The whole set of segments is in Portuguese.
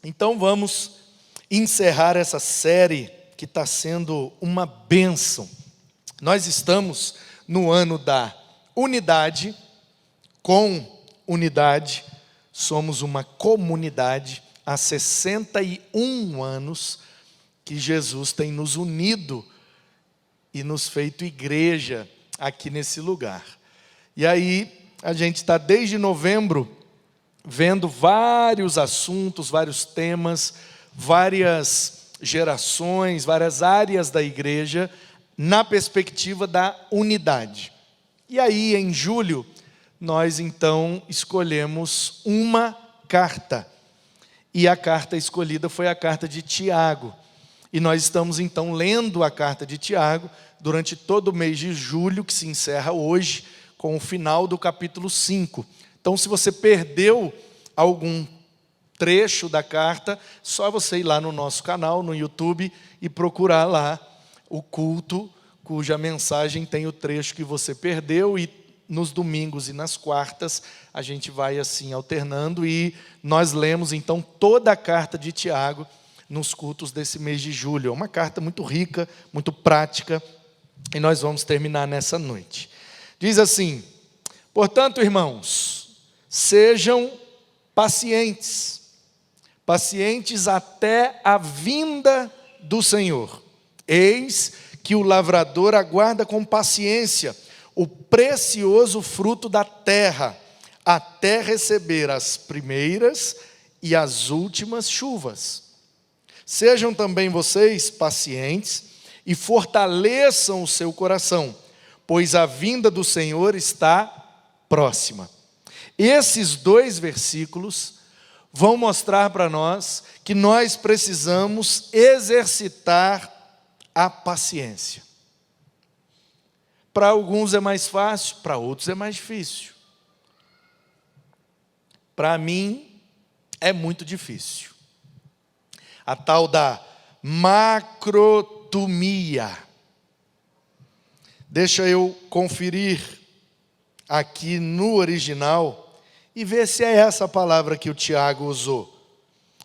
Então vamos encerrar essa série que está sendo uma bênção. Nós estamos no ano da unidade, com unidade, somos uma comunidade há 61 anos que Jesus tem nos unido e nos feito igreja aqui nesse lugar. E aí a gente está desde novembro vendo vários assuntos, vários temas, várias gerações, várias áreas da igreja na perspectiva da unidade. E aí em julho nós então escolhemos uma carta. E a carta escolhida foi a carta de Tiago. E nós estamos então lendo a carta de Tiago durante todo o mês de julho, que se encerra hoje, com o final do capítulo 5. Então, se você perdeu algum trecho da carta, só você ir lá no nosso canal, no YouTube, e procurar lá o culto, cuja mensagem tem o trecho que você perdeu, e nos domingos e nas quartas, a gente vai assim alternando, e nós lemos então toda a carta de Tiago nos cultos desse mês de julho. É uma carta muito rica, muito prática, e nós vamos terminar nessa noite. Diz assim: portanto, irmãos, sejam pacientes até a vinda do Senhor. Eis que o lavrador aguarda com paciência o precioso fruto da terra, até receber as primeiras e as últimas chuvas. Sejam também vocês pacientes e fortaleçam o seu coração, pois a vinda do Senhor está próxima. Esses dois versículos vão mostrar para nós que nós precisamos exercitar a paciência. Para alguns é mais fácil, para outros é mais difícil. Para mim é muito difícil. A tal da macrotumia. Deixa eu conferir aqui no original e ver se é essa a palavra que o Tiago usou.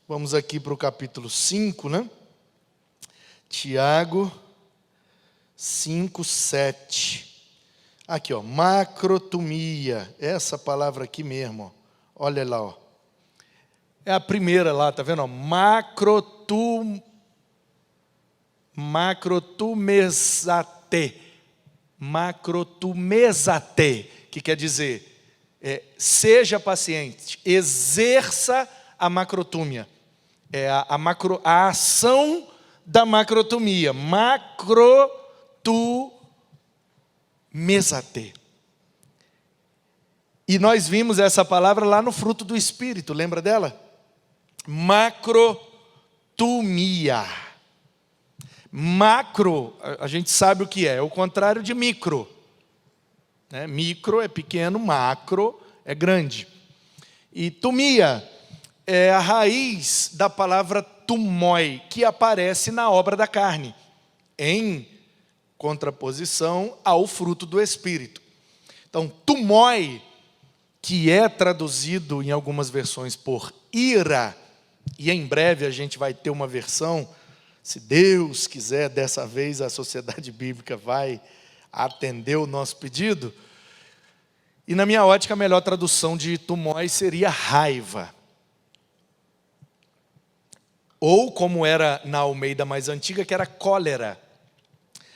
Vamos aqui para o capítulo 5, né? Tiago 5, 7. Aqui, ó, macrotumia. Essa palavra aqui mesmo, ó. Olha lá, ó. É a primeira lá, tá vendo? Ó? Macrotumesate. Macrotumesate, que quer dizer, seja paciente, exerça a macrotúmia. É a ação da macrotumia. Macrotumesate. E nós vimos essa palavra lá no fruto do Espírito, lembra dela? Macrotumia. Macro, a gente sabe o que é o contrário de micro. Né? Micro é pequeno, macro é grande. E tumia é a raiz da palavra tumoi, que aparece na obra da carne, em contraposição ao fruto do Espírito. Então, tumoi, que é traduzido em algumas versões por ira, e em breve a gente vai ter uma versão, se Deus quiser, dessa vez a Sociedade Bíblica vai atender o nosso pedido. E na minha ótica, a melhor tradução de tumoi seria raiva. Ou como era na Almeida mais antiga, que era cólera.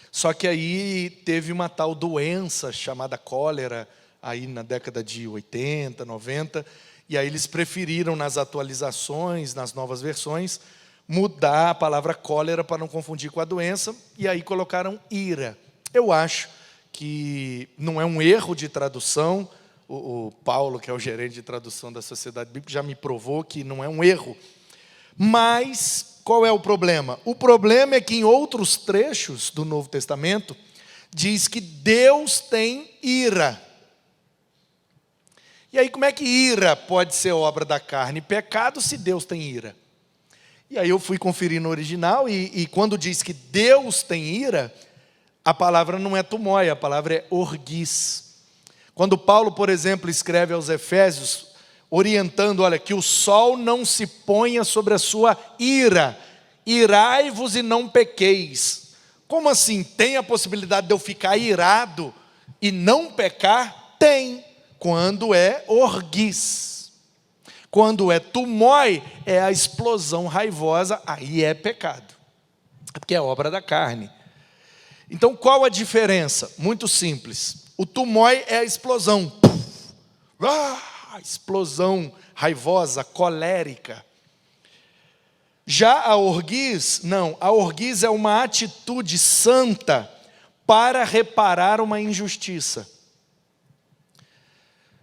Só que aí teve uma tal doença chamada cólera, aí na década de 80, 90, e aí eles preferiram nas atualizações, nas novas versões, mudar a palavra cólera para não confundir com a doença, e aí colocaram ira. Eu acho que não é um erro de tradução, o Paulo, que é o gerente de tradução da Sociedade Bíblica, já me provou que não é um erro. Mas qual é o problema? O problema é que em outros trechos do Novo Testamento, diz que Deus tem ira. E aí como é que ira pode ser obra da carne e pecado se Deus tem ira? E aí eu fui conferir no original e quando diz que Deus tem ira, a palavra não é tumoi, a palavra é orgis. Quando Paulo, por exemplo, escreve aos Efésios, orientando, olha, que o sol não se ponha sobre a sua ira, irai-vos e não pequeis. Como assim? Tem a possibilidade de eu ficar irado e não pecar? Tem, quando é orgis. Quando é tumoi, é a explosão raivosa, aí é pecado, porque é obra da carne. Então qual a diferença? Muito simples. O tumoi é a explosão, explosão raivosa, colérica. Já a orgis, não, a orgis é uma atitude santa para reparar uma injustiça.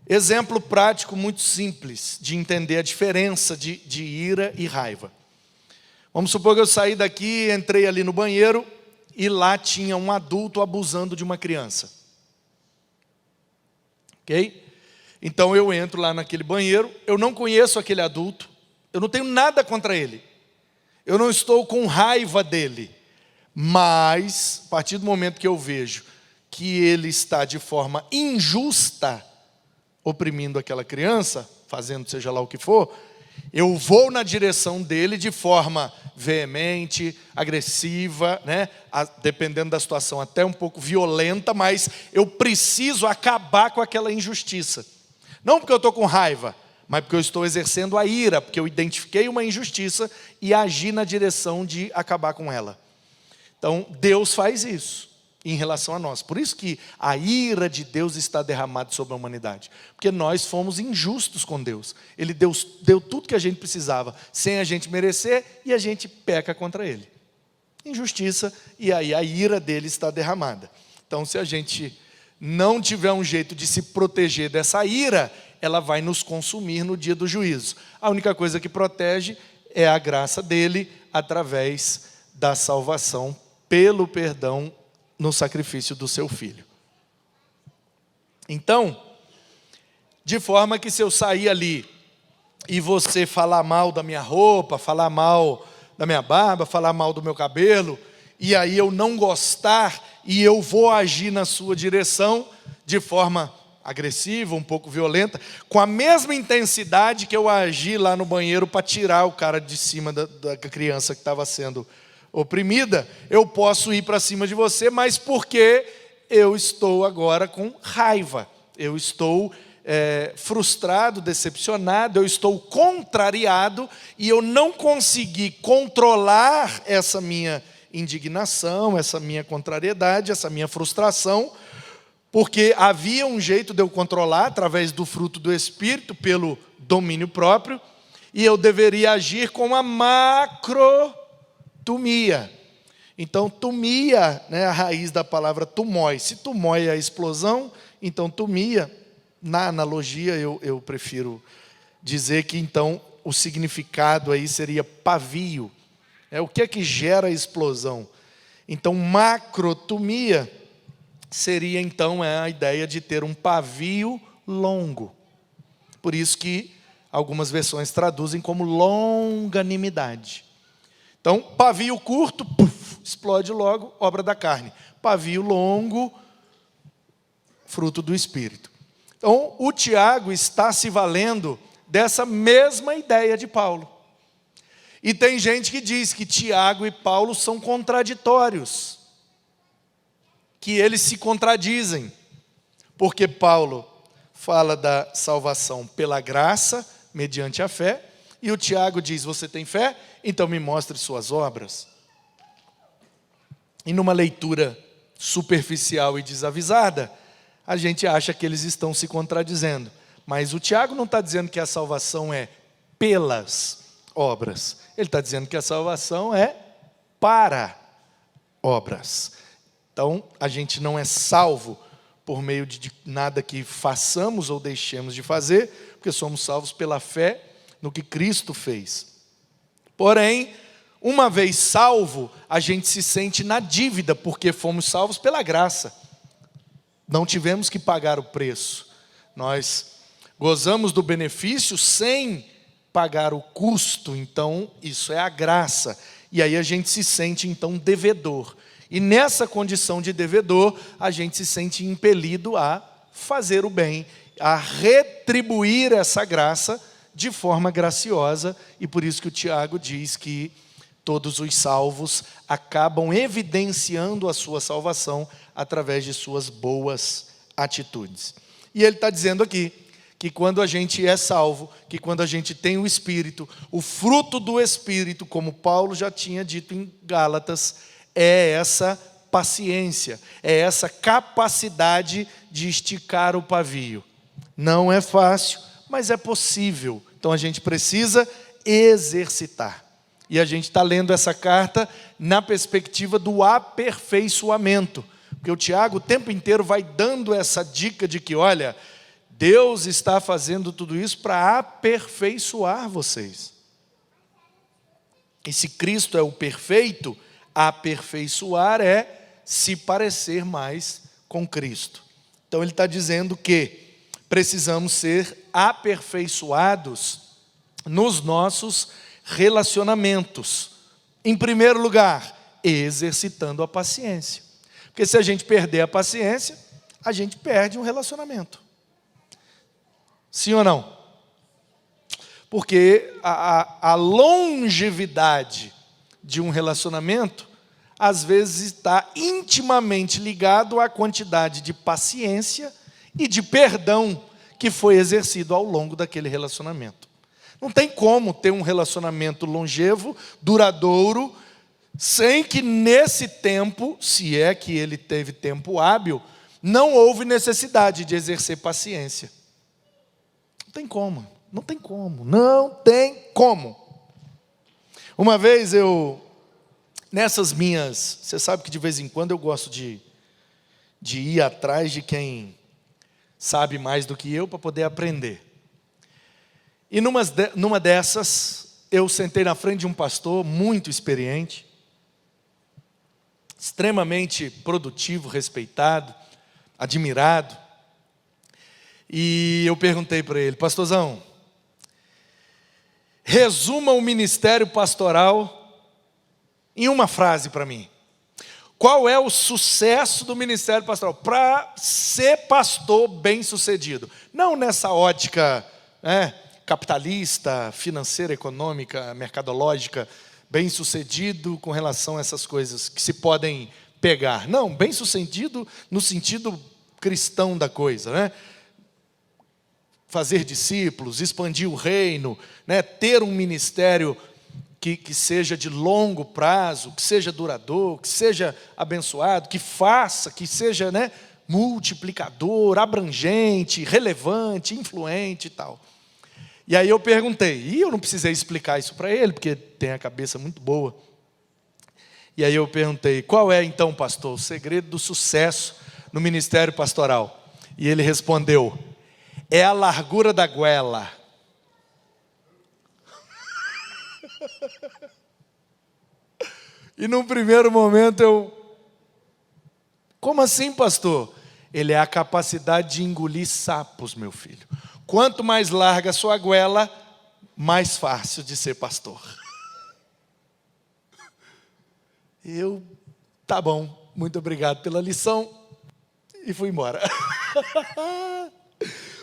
Exemplo prático muito simples de entender a diferença de ira e raiva. Vamos supor que eu saí daqui, entrei ali no banheiro e lá tinha um adulto abusando de uma criança. Ok? Então eu entro lá naquele banheiro, eu não conheço aquele adulto, eu não tenho nada contra ele. Eu não estou com raiva dele. Mas, a partir do momento que eu vejo que ele está de forma injusta oprimindo aquela criança, fazendo seja lá o que for, eu vou na direção dele de forma veemente, agressiva, né? Dependendo da situação, até um pouco violenta, mas eu preciso acabar com aquela injustiça. Não porque eu estou com raiva, mas porque eu estou exercendo a ira, porque eu identifiquei uma injustiça e agi na direção de acabar com ela. Então, Deus faz isso em relação a nós. Por isso que a ira de Deus está derramada sobre a humanidade. Porque nós fomos injustos com Deus. Ele deu tudo que a gente precisava, sem a gente merecer, e a gente peca contra Ele. Injustiça, e aí a ira dele está derramada. Então, se a gente não tiver um jeito de se proteger dessa ira, ela vai nos consumir no dia do juízo. A única coisa que protege é a graça dele, através da salvação, pelo perdão no sacrifício do seu filho. Então, de forma que se eu sair ali e você falar mal da minha roupa, falar mal da minha barba, falar mal do meu cabelo, e aí eu não gostar e eu vou agir na sua direção de forma agressiva, um pouco violenta, com a mesma intensidade que eu agi lá no banheiro para tirar o cara de cima da criança que estava sendo oprimida, eu posso ir para cima de você, mas porque eu estou agora com raiva, eu estou frustrado, decepcionado, eu estou contrariado e eu não consegui controlar essa minha indignação, essa minha contrariedade, essa minha frustração, porque havia um jeito de eu controlar através do fruto do Espírito, pelo domínio próprio, e eu deveria agir com a macrotumia. Então, tumia, né, a raiz da palavra tumoi. Se tumoi é a explosão, então tumia, na analogia, eu prefiro dizer que então o significado aí seria pavio. O que é que gera a explosão? Então, macrotumia seria então a ideia de ter um pavio longo. Por isso que algumas versões traduzem como longanimidade. Então, pavio curto, explode logo, obra da carne. Pavio longo, fruto do Espírito. Então, o Tiago está se valendo dessa mesma ideia de Paulo. E tem gente que diz que Tiago e Paulo são contraditórios, que eles se contradizem, porque Paulo fala da salvação pela graça, mediante a fé, e o Tiago diz, você tem fé? Então me mostre suas obras. E numa leitura superficial e desavisada, a gente acha que eles estão se contradizendo. Mas o Tiago não está dizendo que a salvação é pelas obras. Ele está dizendo que a salvação é para obras. Então, a gente não é salvo por meio de nada que façamos ou deixemos de fazer, porque somos salvos pela fé no que Cristo fez. Porém, uma vez salvo, a gente se sente na dívida, porque fomos salvos pela graça. Não tivemos que pagar o preço. Nós gozamos do benefício sem pagar o custo. Então, isso é a graça. E aí a gente se sente, então, devedor. E nessa condição de devedor, a gente se sente impelido a fazer o bem a retribuir essa graça de forma graciosa, e por isso que o Tiago diz que todos os salvos acabam evidenciando a sua salvação através de suas boas atitudes. E ele está dizendo aqui que quando a gente é salvo, que quando a gente tem o Espírito, o fruto do Espírito, como Paulo já tinha dito em Gálatas, é essa paciência, é essa capacidade de esticar o pavio. Não é fácil, mas é possível. Então a gente precisa exercitar. E a gente está lendo essa carta na perspectiva do aperfeiçoamento. Porque o Tiago o tempo inteiro vai dando essa dica de que, olha, Deus está fazendo tudo isso para aperfeiçoar vocês. E se Cristo é o perfeito, aperfeiçoar é se parecer mais com Cristo. Então ele está dizendo que precisamos ser aperfeiçoados nos nossos relacionamentos. Em primeiro lugar, exercitando a paciência. Porque se a gente perder a paciência, a gente perde um relacionamento. Sim ou não? Porque a longevidade de um relacionamento, às vezes está intimamente ligado à quantidade de paciência e de perdão que foi exercido ao longo daquele relacionamento. Não tem como ter um relacionamento longevo, duradouro, sem que nesse tempo, se é que ele teve tempo hábil, não houve necessidade de exercer paciência. Não tem como, não tem como, não tem como. Uma vez nessas minhas, você sabe que de vez em quando eu gosto de ir atrás de quem sabe mais do que eu para poder aprender. E numa dessas, eu sentei na frente de um pastor muito experiente, extremamente produtivo, respeitado, admirado. E eu perguntei para ele: pastorzão, resuma o ministério pastoral em uma frase para mim. Qual é o sucesso do ministério pastoral? Para ser pastor bem-sucedido. Não nessa ótica capitalista, financeira, econômica, mercadológica, bem-sucedido com relação a essas coisas que se podem pegar. Não, bem-sucedido no sentido cristão da coisa, Fazer discípulos, expandir o reino, ter um ministério que seja de longo prazo, que seja duradouro, que seja abençoado, que faça, que seja multiplicador, abrangente, relevante, influente e tal. E aí eu perguntei, e eu não precisei explicar isso para ele, porque tem a cabeça muito boa. E aí eu perguntei: qual é então, pastor, o segredo do sucesso no ministério pastoral? E ele respondeu: é a largura da goela. E num primeiro momento como assim, pastor? Ele é a capacidade de engolir sapos, meu filho. Quanto mais larga a sua goela, mais fácil de ser pastor. Tá bom, muito obrigado pela lição, e fui embora.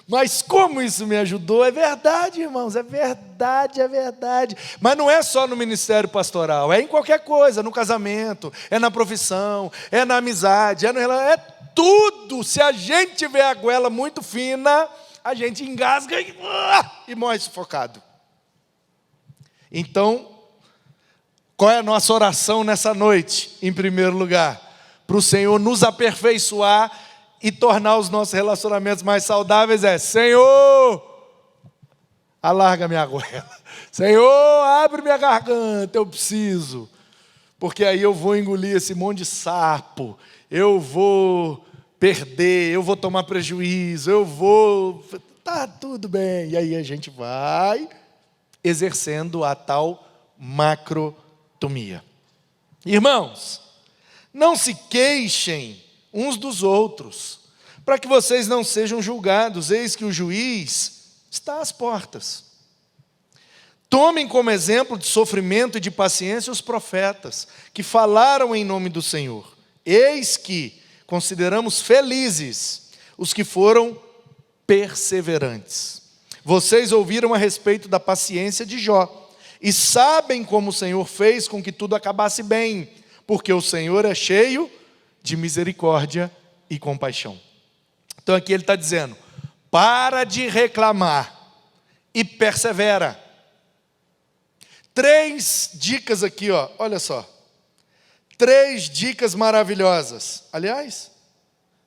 Mas como isso me ajudou, é verdade, irmãos, é verdade, é verdade. Mas não é só no ministério pastoral, é em qualquer coisa, no casamento, é na profissão, é na amizade, é tudo. Se a gente tiver a goela muito fina, a gente engasga e morre sufocado. Então, qual é a nossa oração nessa noite? Em primeiro lugar, para o Senhor nos aperfeiçoar e tornar os nossos relacionamentos mais saudáveis é: Senhor, alarga minha goela. Senhor, abre minha garganta, eu preciso. Porque aí eu vou engolir esse monte de sapo, eu vou perder, eu vou tomar prejuízo, tá tudo bem. E aí a gente vai exercendo a tal macrotomia. Irmãos, não se queixem uns dos outros, para que vocês não sejam julgados. Eis que o juiz está às portas. Tomem como exemplo de sofrimento e de paciência os profetas, que falaram em nome do Senhor. Eis que consideramos felizes os que foram perseverantes. Vocês ouviram a respeito da paciência de Jó, e sabem como o Senhor fez com que tudo acabasse bem, porque o Senhor é cheio de misericórdia e compaixão. Então aqui ele está dizendo, para de reclamar e persevera. 3 dicas aqui, ó, olha só. 3 dicas maravilhosas. Aliás,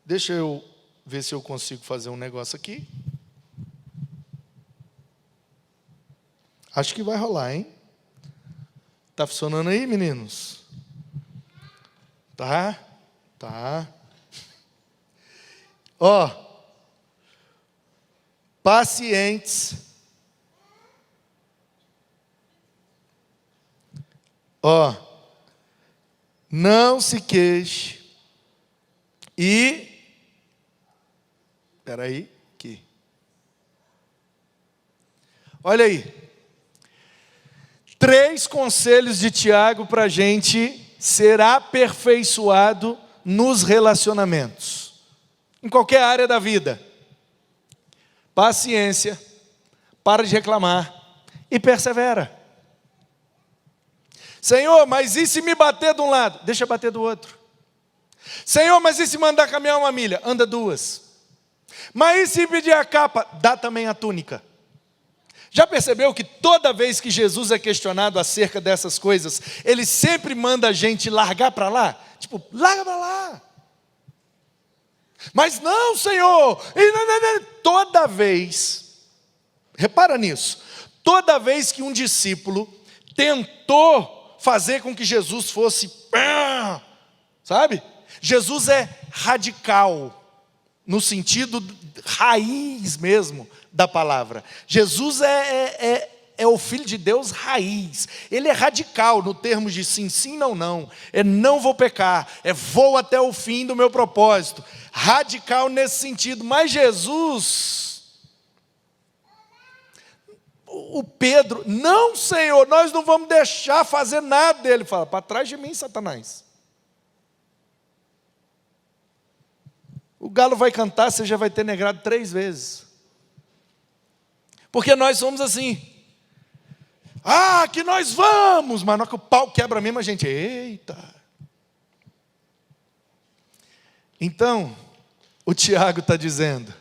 deixa eu ver se eu consigo fazer um negócio aqui. Acho que vai rolar, hein? Tá funcionando aí, meninos? Tá. Ó, pacientes. Ó, não se queixe. E, espera aí, aqui. Olha aí. 3 conselhos de Tiago para a gente ser aperfeiçoado nos relacionamentos. Em qualquer área da vida. Paciência, para de reclamar e persevera. Senhor, mas e se me bater de um lado? Deixa bater do outro. Senhor, mas e se mandar caminhar 1 milha? Anda 2. Mas e se pedir a capa? Dá também a túnica. Já percebeu que toda vez que Jesus é questionado acerca dessas coisas, ele sempre manda a gente largar para lá? Tipo, larga para lá. Mas não, Senhor. Toda vez, repara nisso, toda vez que um discípulo tentou fazer com que Jesus fosse, sabe? Jesus é radical, no sentido raiz mesmo da palavra. Jesus é o Filho de Deus raiz. Ele é radical no termos de sim, sim, não, não. É não vou pecar. É vou até o fim do meu propósito. Radical nesse sentido. Mas Jesus, o Pedro, não, Senhor, nós não vamos deixar fazer nada dele. Ele fala, para trás de mim, Satanás. O galo vai cantar, você já vai ter negado 3 vezes. Porque nós somos assim. Que nós vamos, mas não é que o pau quebra mesmo, a gente, eita. Então, o Tiago está dizendo,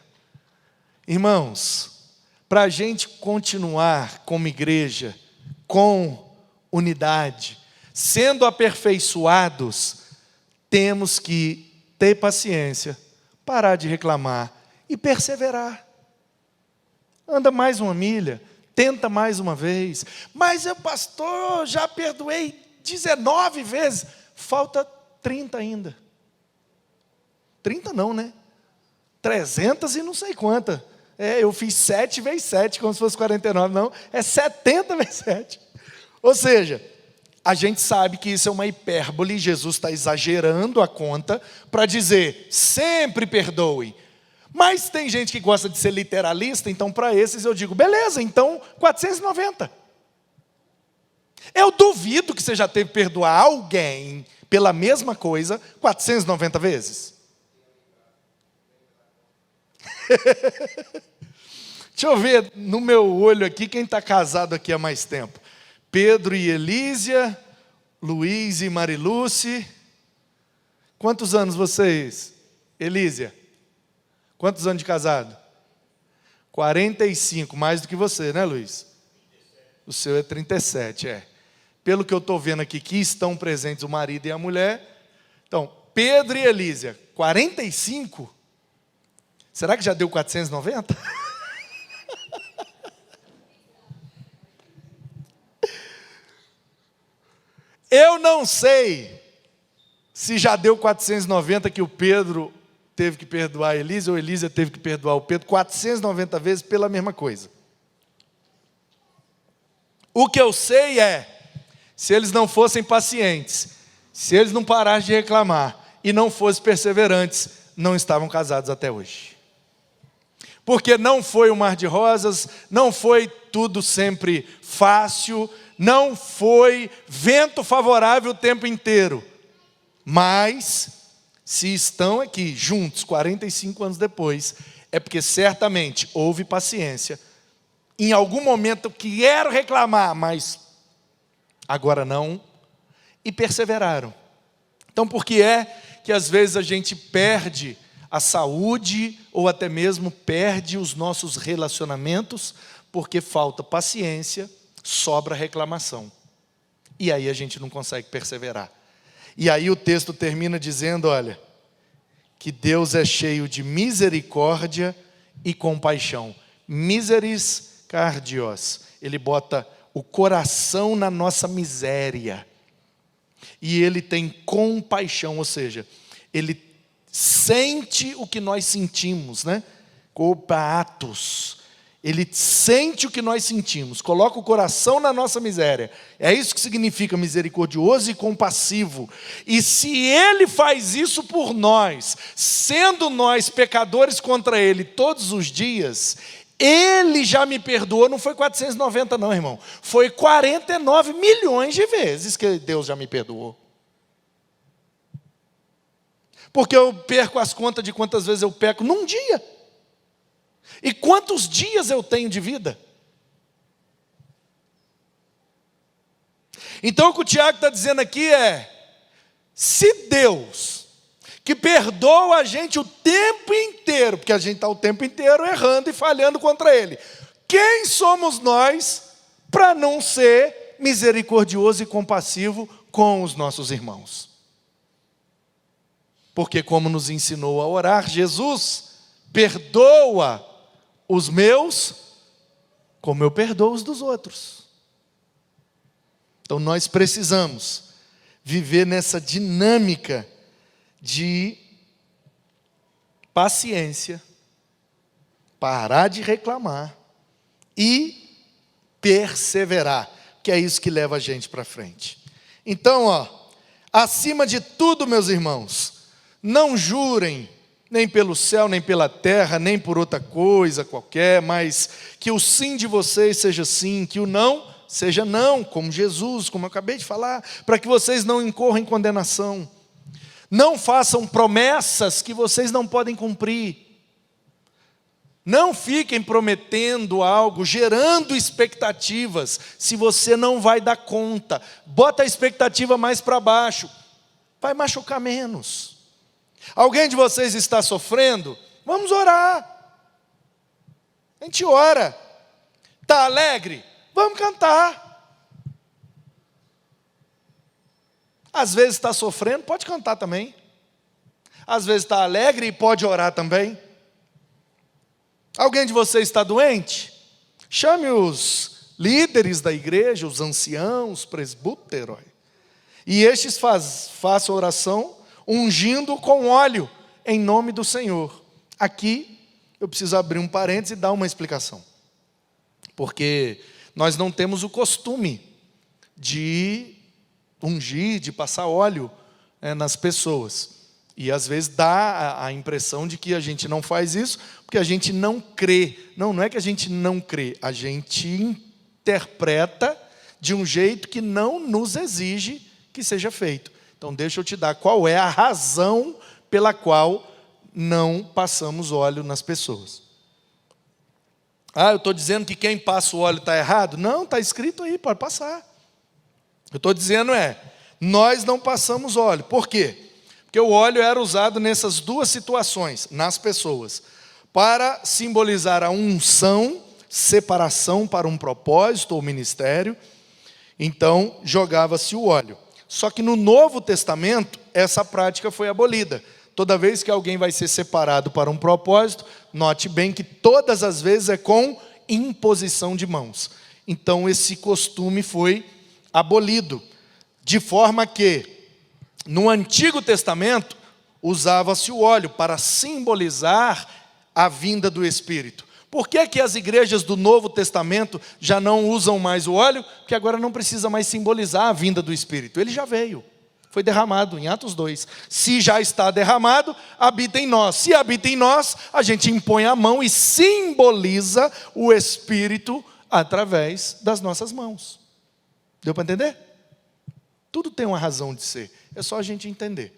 irmãos, para a gente continuar como igreja, com unidade, sendo aperfeiçoados, temos que ter paciência, parar de reclamar e perseverar. Anda mais 1 milha, tenta mais uma vez. Mas eu, pastor, já perdoei 19 vezes. Falta 30 ainda. 30 não, né? 300 e não sei quanta. Eu fiz 7 vezes 7, como se fosse 49. Não, é 70 vezes 7. Ou seja, a gente sabe que isso é uma hipérbole. Jesus está exagerando a conta para dizer, sempre perdoe. Mas tem gente que gosta de ser literalista, então para esses eu digo, beleza, então 490. Eu duvido que você já teve que perdoar alguém pela mesma coisa 490 vezes. Deixa eu ver no meu olho aqui quem está casado aqui há mais tempo. Pedro e Elísia, Luiz e Marilúcia. Quantos anos vocês, Elísia? Quantos anos de casado? 45, mais do que você, né, Luiz? O seu é 37, Pelo que eu estou vendo aqui, que estão presentes o marido e a mulher. Então, Pedro e Elísia, 45? Será que já deu 490? Eu não sei se já deu 490 que o Pedro teve que perdoar a Elísia, ou Elísia teve que perdoar o Pedro 490 vezes pela mesma coisa. O que eu sei é, se eles não fossem pacientes, se eles não parassem de reclamar e não fossem perseverantes, não estavam casados até hoje. Porque não foi um mar de rosas, não foi tudo sempre fácil, não foi vento favorável o tempo inteiro. Mas, se estão aqui juntos, 45 anos depois, é porque certamente houve paciência. Em algum momento eu quero reclamar, mas agora não. E perseveraram. Então por que é que às vezes a gente perde a saúde ou até mesmo perde os nossos relacionamentos? Porque falta paciência, sobra reclamação. E aí a gente não consegue perseverar. E aí o texto termina dizendo, olha, que Deus é cheio de misericórdia e compaixão. Miseris cardios. Ele bota o coração na nossa miséria. E Ele tem compaixão, ou seja, Ele sente o que nós sentimos, né? Copatos. Ele sente o que nós sentimos, coloca o coração na nossa miséria. É isso que significa misericordioso e compassivo. E se Ele faz isso por nós, sendo nós pecadores contra Ele todos os dias, Ele já me perdoou, não foi 490 não, irmão. Foi 49 milhões de vezes que Deus já me perdoou. Porque eu perco as contas de quantas vezes eu peco num dia. E quantos dias eu tenho de vida? Então o que o Tiago está dizendo aqui é, se Deus, que perdoa a gente o tempo inteiro, porque a gente está o tempo inteiro errando e falhando contra Ele, quem somos nós para não ser misericordioso e compassivo com os nossos irmãos? Porque como nos ensinou a orar, Jesus perdoa os meus, como eu perdoo os dos outros. Então nós precisamos viver nessa dinâmica de paciência, parar de reclamar e perseverar, que é isso que leva a gente para frente. Então, acima de tudo, meus irmãos, não jurem, nem pelo céu, nem pela terra, nem por outra coisa qualquer, mas que o sim de vocês seja sim, que o não seja não, como Jesus, como eu acabei de falar, para que vocês não incorram em condenação. Não façam promessas que vocês não podem cumprir. Não fiquem prometendo algo, gerando expectativas, se você não vai dar conta. Bota a expectativa mais para baixo, vai machucar menos. Alguém de vocês está sofrendo? Vamos orar. A gente ora. Está alegre? Vamos cantar. Às vezes está sofrendo, pode cantar também. Às vezes está alegre e pode orar também. Alguém de vocês está doente? Chame os líderes da igreja, os anciãos, presbúteros. E estes façam oração ungindo com óleo, em nome do Senhor. Aqui, eu preciso abrir um parênteses e dar uma explicação. Porque nós não temos o costume de ungir, de passar óleo nas pessoas. E às vezes dá a impressão de que a gente não faz isso, porque a gente não crê. Não é que a gente não crê, a gente interpreta de um jeito que não nos exige que seja feito. Então deixa eu te dar qual é a razão pela qual não passamos óleo nas pessoas. Eu estou dizendo que quem passa o óleo está errado? Não, está escrito aí, pode passar. Eu estou dizendo nós não passamos óleo. Por quê? Porque o óleo era usado nessas duas situações, nas pessoas, para simbolizar a unção, separação para um propósito ou ministério. Então jogava-se o óleo. Só que no Novo Testamento, essa prática foi abolida. Toda vez que alguém vai ser separado para um propósito, note bem que todas as vezes é com imposição de mãos. Então esse costume foi abolido. De forma que, no Antigo Testamento, usava-se o óleo para simbolizar a vinda do Espírito. Por que que as igrejas do Novo Testamento já não usam mais o óleo? Porque agora não precisa mais simbolizar a vinda do Espírito. Ele já veio. Foi derramado em Atos 2. Se já está derramado, habita em nós. Se habita em nós, a gente impõe a mão e simboliza o Espírito através das nossas mãos. Deu para entender? Tudo tem uma razão de ser. É só a gente entender.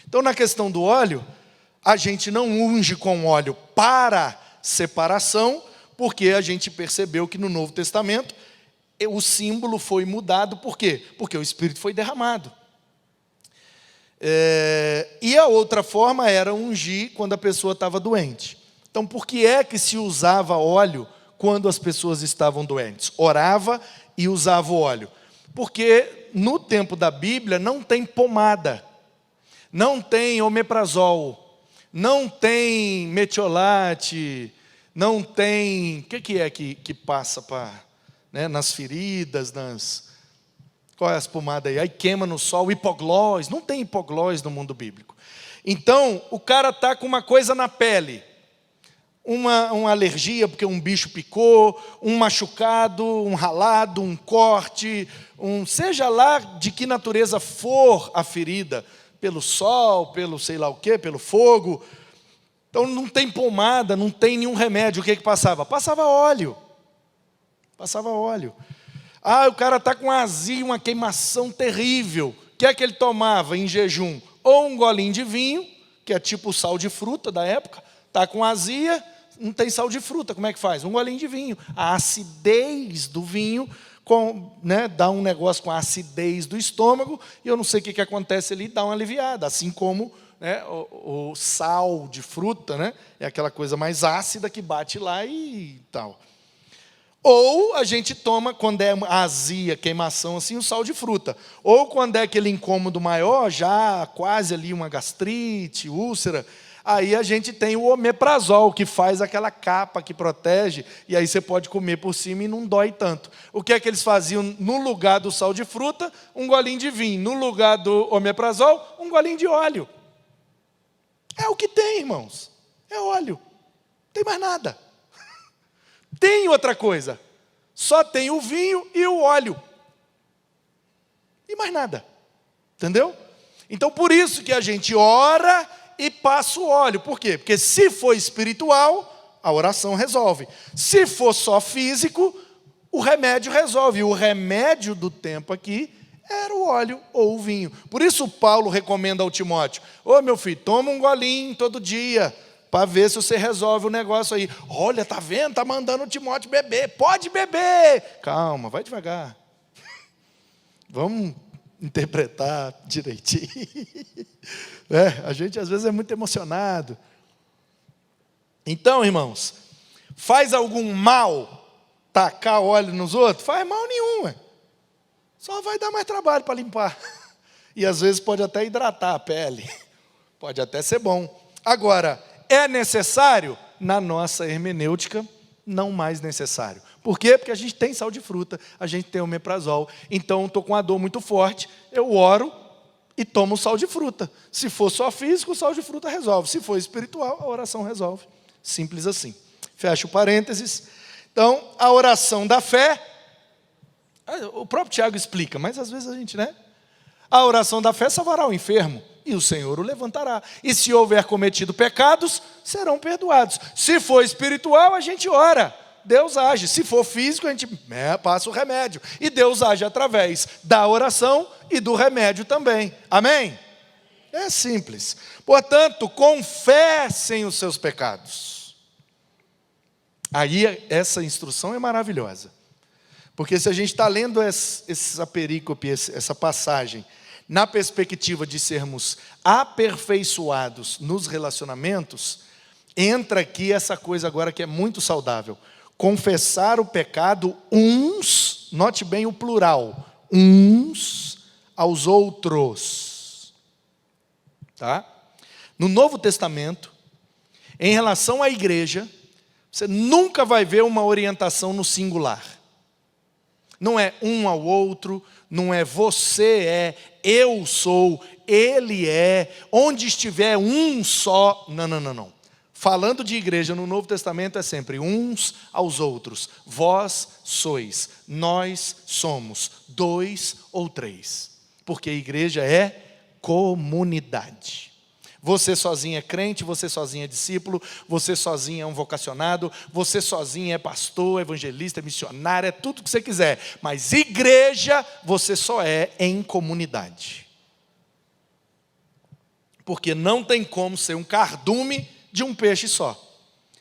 Então, na questão do óleo, a gente não unge com óleo para separação, porque a gente percebeu que no Novo Testamento o símbolo foi mudado. Por quê? Porque o Espírito foi derramado. E a outra forma era ungir quando a pessoa estava doente. Então, por que é que se usava óleo quando as pessoas estavam doentes? Orava e usava o óleo. Porque no tempo da Bíblia não tem pomada, não tem omeprazol, não tem metiolate, não tem... O que é que passa nas feridas, qual é as pomadas aí? Aí queima no sol, hipoglós. Não tem hipoglós no mundo bíblico. Então, o cara está com uma coisa na pele. Uma alergia, porque um bicho picou, um machucado, um ralado, um corte, seja lá de que natureza for a ferida, pelo sol, pelo sei lá o quê, pelo fogo. Então não tem pomada, não tem nenhum remédio. O que passava? Passava óleo. Passava óleo. O cara está com azia, uma queimação terrível. O que é que ele tomava em jejum? Ou um golinho de vinho, que é tipo o sal de fruta da época. Está com azia, não tem sal de fruta, como é que faz? Um golinho de vinho. A acidez do vinho dá um negócio com a acidez do estômago, e eu não sei o que acontece ali, dá uma aliviada. Assim como o sal de fruta, é aquela coisa mais ácida que bate lá e tal. Ou a gente toma, quando é azia, queimação, assim, o sal de fruta. Ou quando é aquele incômodo maior, já quase ali uma gastrite, úlcera, aí a gente tem o omeprazol, que faz aquela capa que protege, e aí você pode comer por cima e não dói tanto. O que é que eles faziam? No lugar do sal de fruta, um golinho de vinho. No lugar do omeprazol, um golinho de óleo. É o que tem, irmãos. É óleo. Não tem mais nada. Tem outra coisa. Só tem o vinho e o óleo. E mais nada. Entendeu? Então, por isso que a gente ora e passa o óleo. Por quê? Porque se for espiritual, a oração resolve. Se for só físico, o remédio resolve. E o remédio do tempo aqui era o óleo ou o vinho. Por isso Paulo recomenda ao Timóteo: meu filho, toma um golinho todo dia, para ver se você resolve o negócio aí. Olha, tá vendo? Tá mandando o Timóteo beber. Pode beber. Calma, vai devagar. Vamos interpretar direitinho. A gente às vezes é muito emocionado. Então, irmãos, faz algum mal tacar óleo nos outros? Faz mal nenhum. Só vai dar mais trabalho para limpar. E às vezes pode até hidratar a pele. Pode até ser bom. Agora, é necessário? Na nossa hermenêutica, não mais necessário. Por quê? Porque a gente tem sal de fruta, a gente tem omeprazol. Então, estou com uma dor muito forte, eu oro e tomo sal de fruta. Se for só físico, o sal de fruta resolve. Se for espiritual, a oração resolve. Simples assim. Fecha o parênteses. Então, a oração da fé, o próprio Tiago explica, mas às vezes a gente, A oração da fé salvará o enfermo, e o Senhor o levantará. E se houver cometido pecados, serão perdoados. Se for espiritual, a gente ora, Deus age. Se for físico, a gente passa o remédio. E Deus age através da oração e do remédio também. Amém? É simples. Portanto, confessem os seus pecados. Aí, essa instrução é maravilhosa. Porque se a gente está lendo essa perícope, essa passagem, na perspectiva de sermos aperfeiçoados nos relacionamentos, entra aqui essa coisa agora que é muito saudável. Confessar o pecado uns, note bem o plural, uns aos outros. Tá? No Novo Testamento, em relação à igreja, você nunca vai ver uma orientação no singular. Não é um ao outro, não é você é, eu sou, ele é, onde estiver um só. Não. Falando de igreja no Novo Testamento é sempre uns aos outros. Vós sois, nós somos, 2 ou 3. Porque a igreja é comunidade. Você sozinho é crente, você sozinho é discípulo, você sozinho é um vocacionado, você sozinho é pastor, evangelista, missionário, é tudo que você quiser. Mas igreja, você só é em comunidade. Porque não tem como ser um cardume de um peixe só.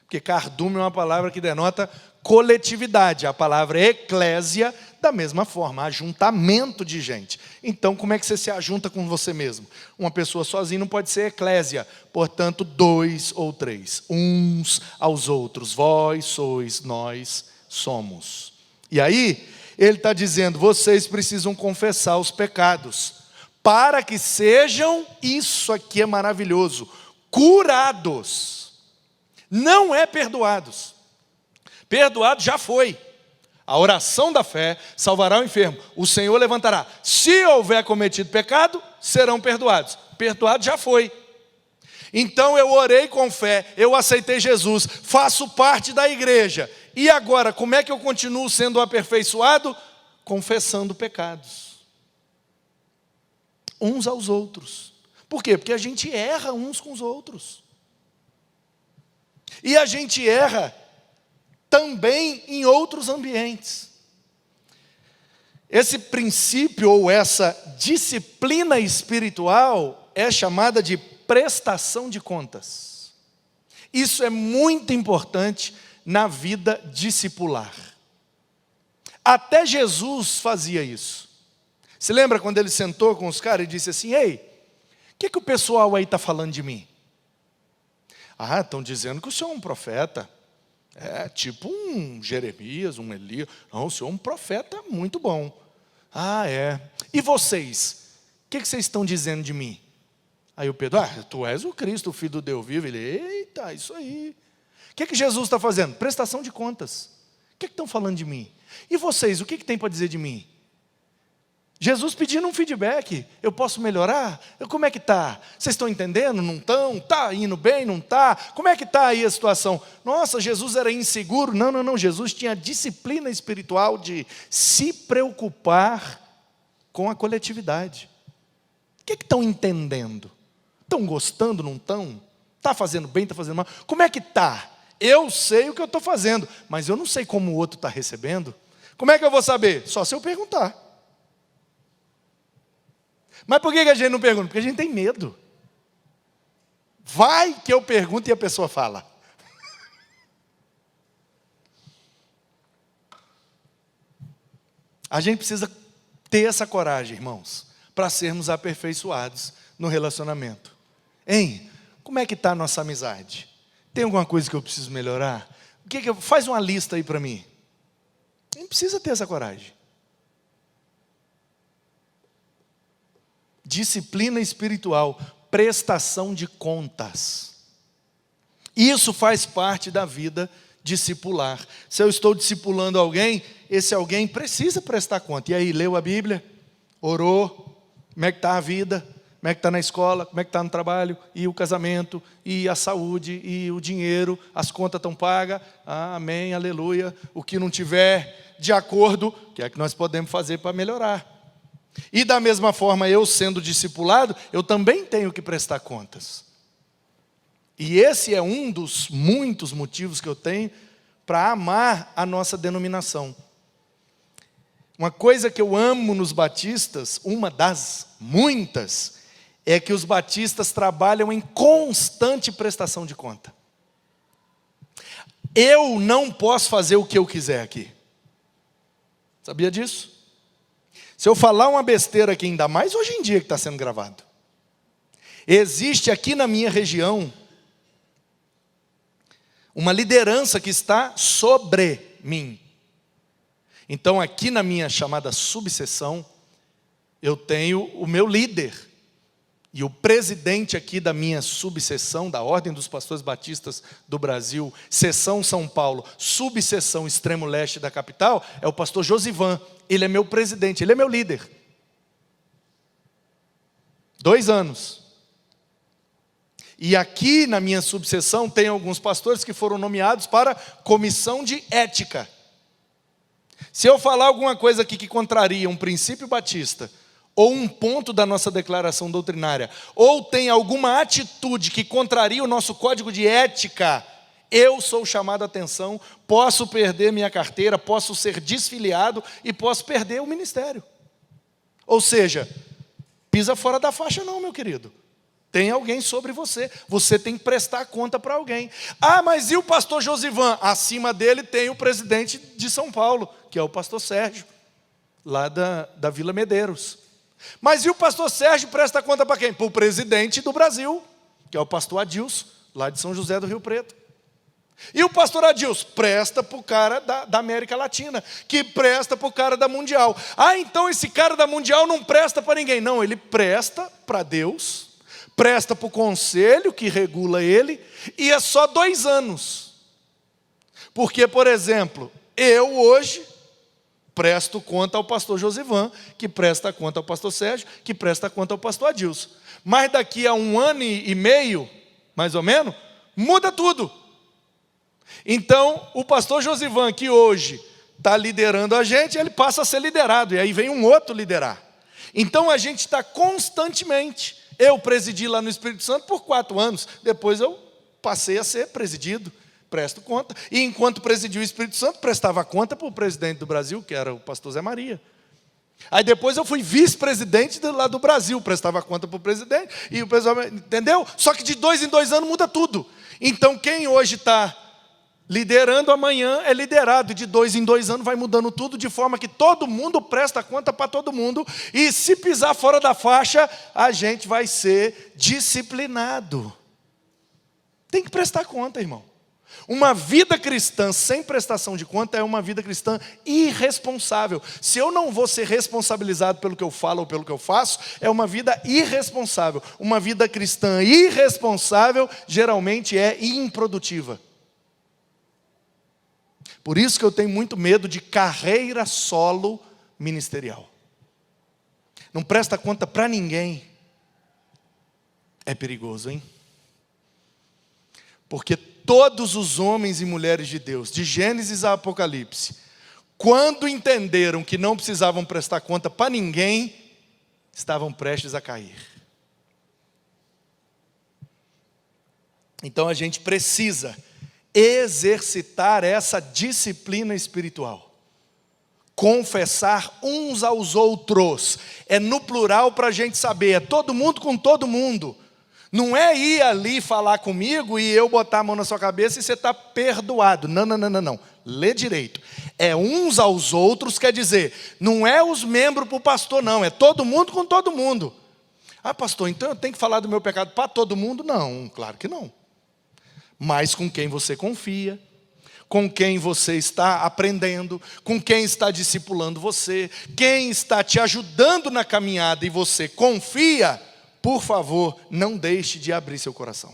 Porque cardume é uma palavra que denota coletividade. A palavra eclésia, da mesma forma, ajuntamento de gente. Então, como é que você se ajunta com você mesmo? Uma pessoa sozinha não pode ser eclésia. Portanto, 2 ou 3. Uns aos outros. Vós sois, nós somos. E aí, ele está dizendo, vocês precisam confessar os pecados, para que sejam, isso aqui é maravilhoso, curados. Não é perdoados. Perdoado já foi. A oração da fé salvará o enfermo. O Senhor levantará. Se houver cometido pecado, serão perdoados. Perdoado já foi. Então eu orei com fé, eu aceitei Jesus, faço parte da igreja. E agora, como é que eu continuo sendo aperfeiçoado? Confessando pecados. Uns aos outros. Por quê? Porque a gente erra uns com os outros. E a gente erra também em outros ambientes. Esse princípio ou essa disciplina espiritual é chamada de prestação de contas. Isso é muito importante na vida discipular. Até Jesus fazia isso. Se lembra quando ele sentou com os caras e disse assim, ei, o que o pessoal aí está falando de mim? Ah, estão dizendo que o senhor é um profeta. É, tipo um Jeremias, um Elias. Não, o senhor é um profeta muito bom. Ah, é. E vocês? O que vocês estão dizendo de mim? Aí o Pedro, tu és o Cristo, o Filho do Deus vivo. Ele, eita, isso aí. O que Jesus está fazendo? Prestação de contas. O que estão falando de mim? E vocês, o que tem para dizer de mim? Jesus pedindo um feedback, eu posso melhorar? Como é que está? Vocês estão entendendo? Não estão? Está indo bem? Não está? Como é que está aí a situação? Nossa, Jesus era inseguro? Não, Jesus tinha a disciplina espiritual de se preocupar com a coletividade. O que estão entendendo? Estão gostando? Não estão? Está fazendo bem? Está fazendo mal? Como é que está? Eu sei o que eu estou fazendo, mas eu não sei como o outro está recebendo. Como é que eu vou saber? Só se eu perguntar. Mas por que a gente não pergunta? Porque a gente tem medo. Vai que eu pergunto e a pessoa fala. A gente precisa ter essa coragem, irmãos, para sermos aperfeiçoados no relacionamento. Hein? Como é que está a nossa amizade? Tem alguma coisa que eu preciso melhorar? Faz uma lista aí para mim. A gente precisa ter essa coragem. Disciplina espiritual, prestação de contas. Isso faz parte da vida discipular. Se eu estou discipulando alguém, esse alguém precisa prestar conta. E aí, leu a Bíblia? Orou? Como é que está a vida? Como é que está na escola? Como é que está no trabalho? E o casamento? E a saúde? E o dinheiro? As contas estão pagas? Amém, aleluia. O que não tiver de acordo, o que é que nós podemos fazer para melhorar? E da mesma forma, eu sendo discipulado, eu também tenho que prestar contas. E esse é um dos muitos motivos que eu tenho para amar a nossa denominação. Uma coisa que eu amo nos batistas, uma das muitas, é que os batistas trabalham em constante prestação de conta. Eu não posso fazer o que eu quiser aqui. Sabia disso? Se eu falar uma besteira aqui, ainda mais hoje em dia que está sendo gravado. Existe aqui na minha região uma liderança que está sobre mim. Então aqui na minha chamada subseção, eu tenho o meu líder. E o presidente aqui da minha subseção, da Ordem dos Pastores Batistas do Brasil, seção São Paulo, subseção extremo leste da capital, é o pastor Josivan. Ele é meu presidente, ele é meu líder. 2 anos. E aqui na minha subseção tem alguns pastores que foram nomeados para comissão de ética. Se eu falar alguma coisa aqui que contraria um princípio batista, ou um ponto da nossa declaração doutrinária, ou tem alguma atitude que contraria o nosso código de ética, eu sou chamado a atenção, posso perder minha carteira, posso ser desfiliado e posso perder o ministério. Ou seja, pisa fora da faixa não, meu querido. Tem alguém sobre você. Você tem que prestar conta para alguém. Ah, mas e o pastor Josivan? Acima dele tem o presidente de São Paulo, que é o pastor Sérgio, lá da Vila Medeiros. Mas e o pastor Sérgio presta conta para quem? Para o presidente do Brasil, que é o pastor Adilson, lá de São José do Rio Preto. E o pastor Adilson presta para o cara da América Latina, que presta para o cara da Mundial. Ah, então esse cara da Mundial não presta para ninguém. Não, ele presta para Deus, presta para o conselho que regula ele, e é só 2 anos. Porque, por exemplo, eu hoje presto conta ao pastor Josivan, que presta conta ao pastor Sérgio, que presta conta ao pastor Adilson. Mas daqui a 1 ano e meio, mais ou menos, muda tudo. Então, o pastor Josivan, que hoje está liderando a gente, ele passa a ser liderado, e aí vem um outro liderar. Então, a gente está constantemente. Eu presidi lá no Espírito Santo por 4 anos, depois eu passei a ser presidido, presto conta. E enquanto presidia o Espírito Santo, prestava conta para o presidente do Brasil, que era o pastor Zé Maria. Aí depois eu fui vice-presidente lá do Brasil, prestava conta para o presidente, e o pessoal, entendeu? Só que de 2 em 2 anos muda tudo. Então, quem hoje está liderando, amanhã é liderado, e de 2 em 2 anos vai mudando tudo, de forma que todo mundo presta conta para todo mundo, e se pisar fora da faixa, a gente vai ser disciplinado. Tem que prestar conta, irmão. Uma vida cristã sem prestação de conta é uma vida cristã irresponsável. Se eu não vou ser responsabilizado pelo que eu falo ou pelo que eu faço, é uma vida irresponsável. Uma vida cristã irresponsável geralmente é improdutiva. Por isso que eu tenho muito medo de carreira solo ministerial. Não presta conta para ninguém. É perigoso, hein? Porque todos os homens e mulheres de Deus, de Gênesis a Apocalipse, quando entenderam que não precisavam prestar conta para ninguém, estavam prestes a cair. Então a gente precisa exercitar essa disciplina espiritual. Confessar uns aos outros. É no plural para a gente saber, é todo mundo com todo mundo. Não é ir ali falar comigo e eu botar a mão na sua cabeça e você está perdoado. Não, não, não, não, não. Lê direito. É uns aos outros, quer dizer, não é os membros para o pastor, não. É todo mundo com todo mundo. Ah, pastor, então eu tenho que falar do meu pecado para todo mundo? Não, claro que não. Mas com quem você confia, com quem você está aprendendo, com quem está discipulando você, quem está te ajudando na caminhada e você confia, por favor, não deixe de abrir seu coração.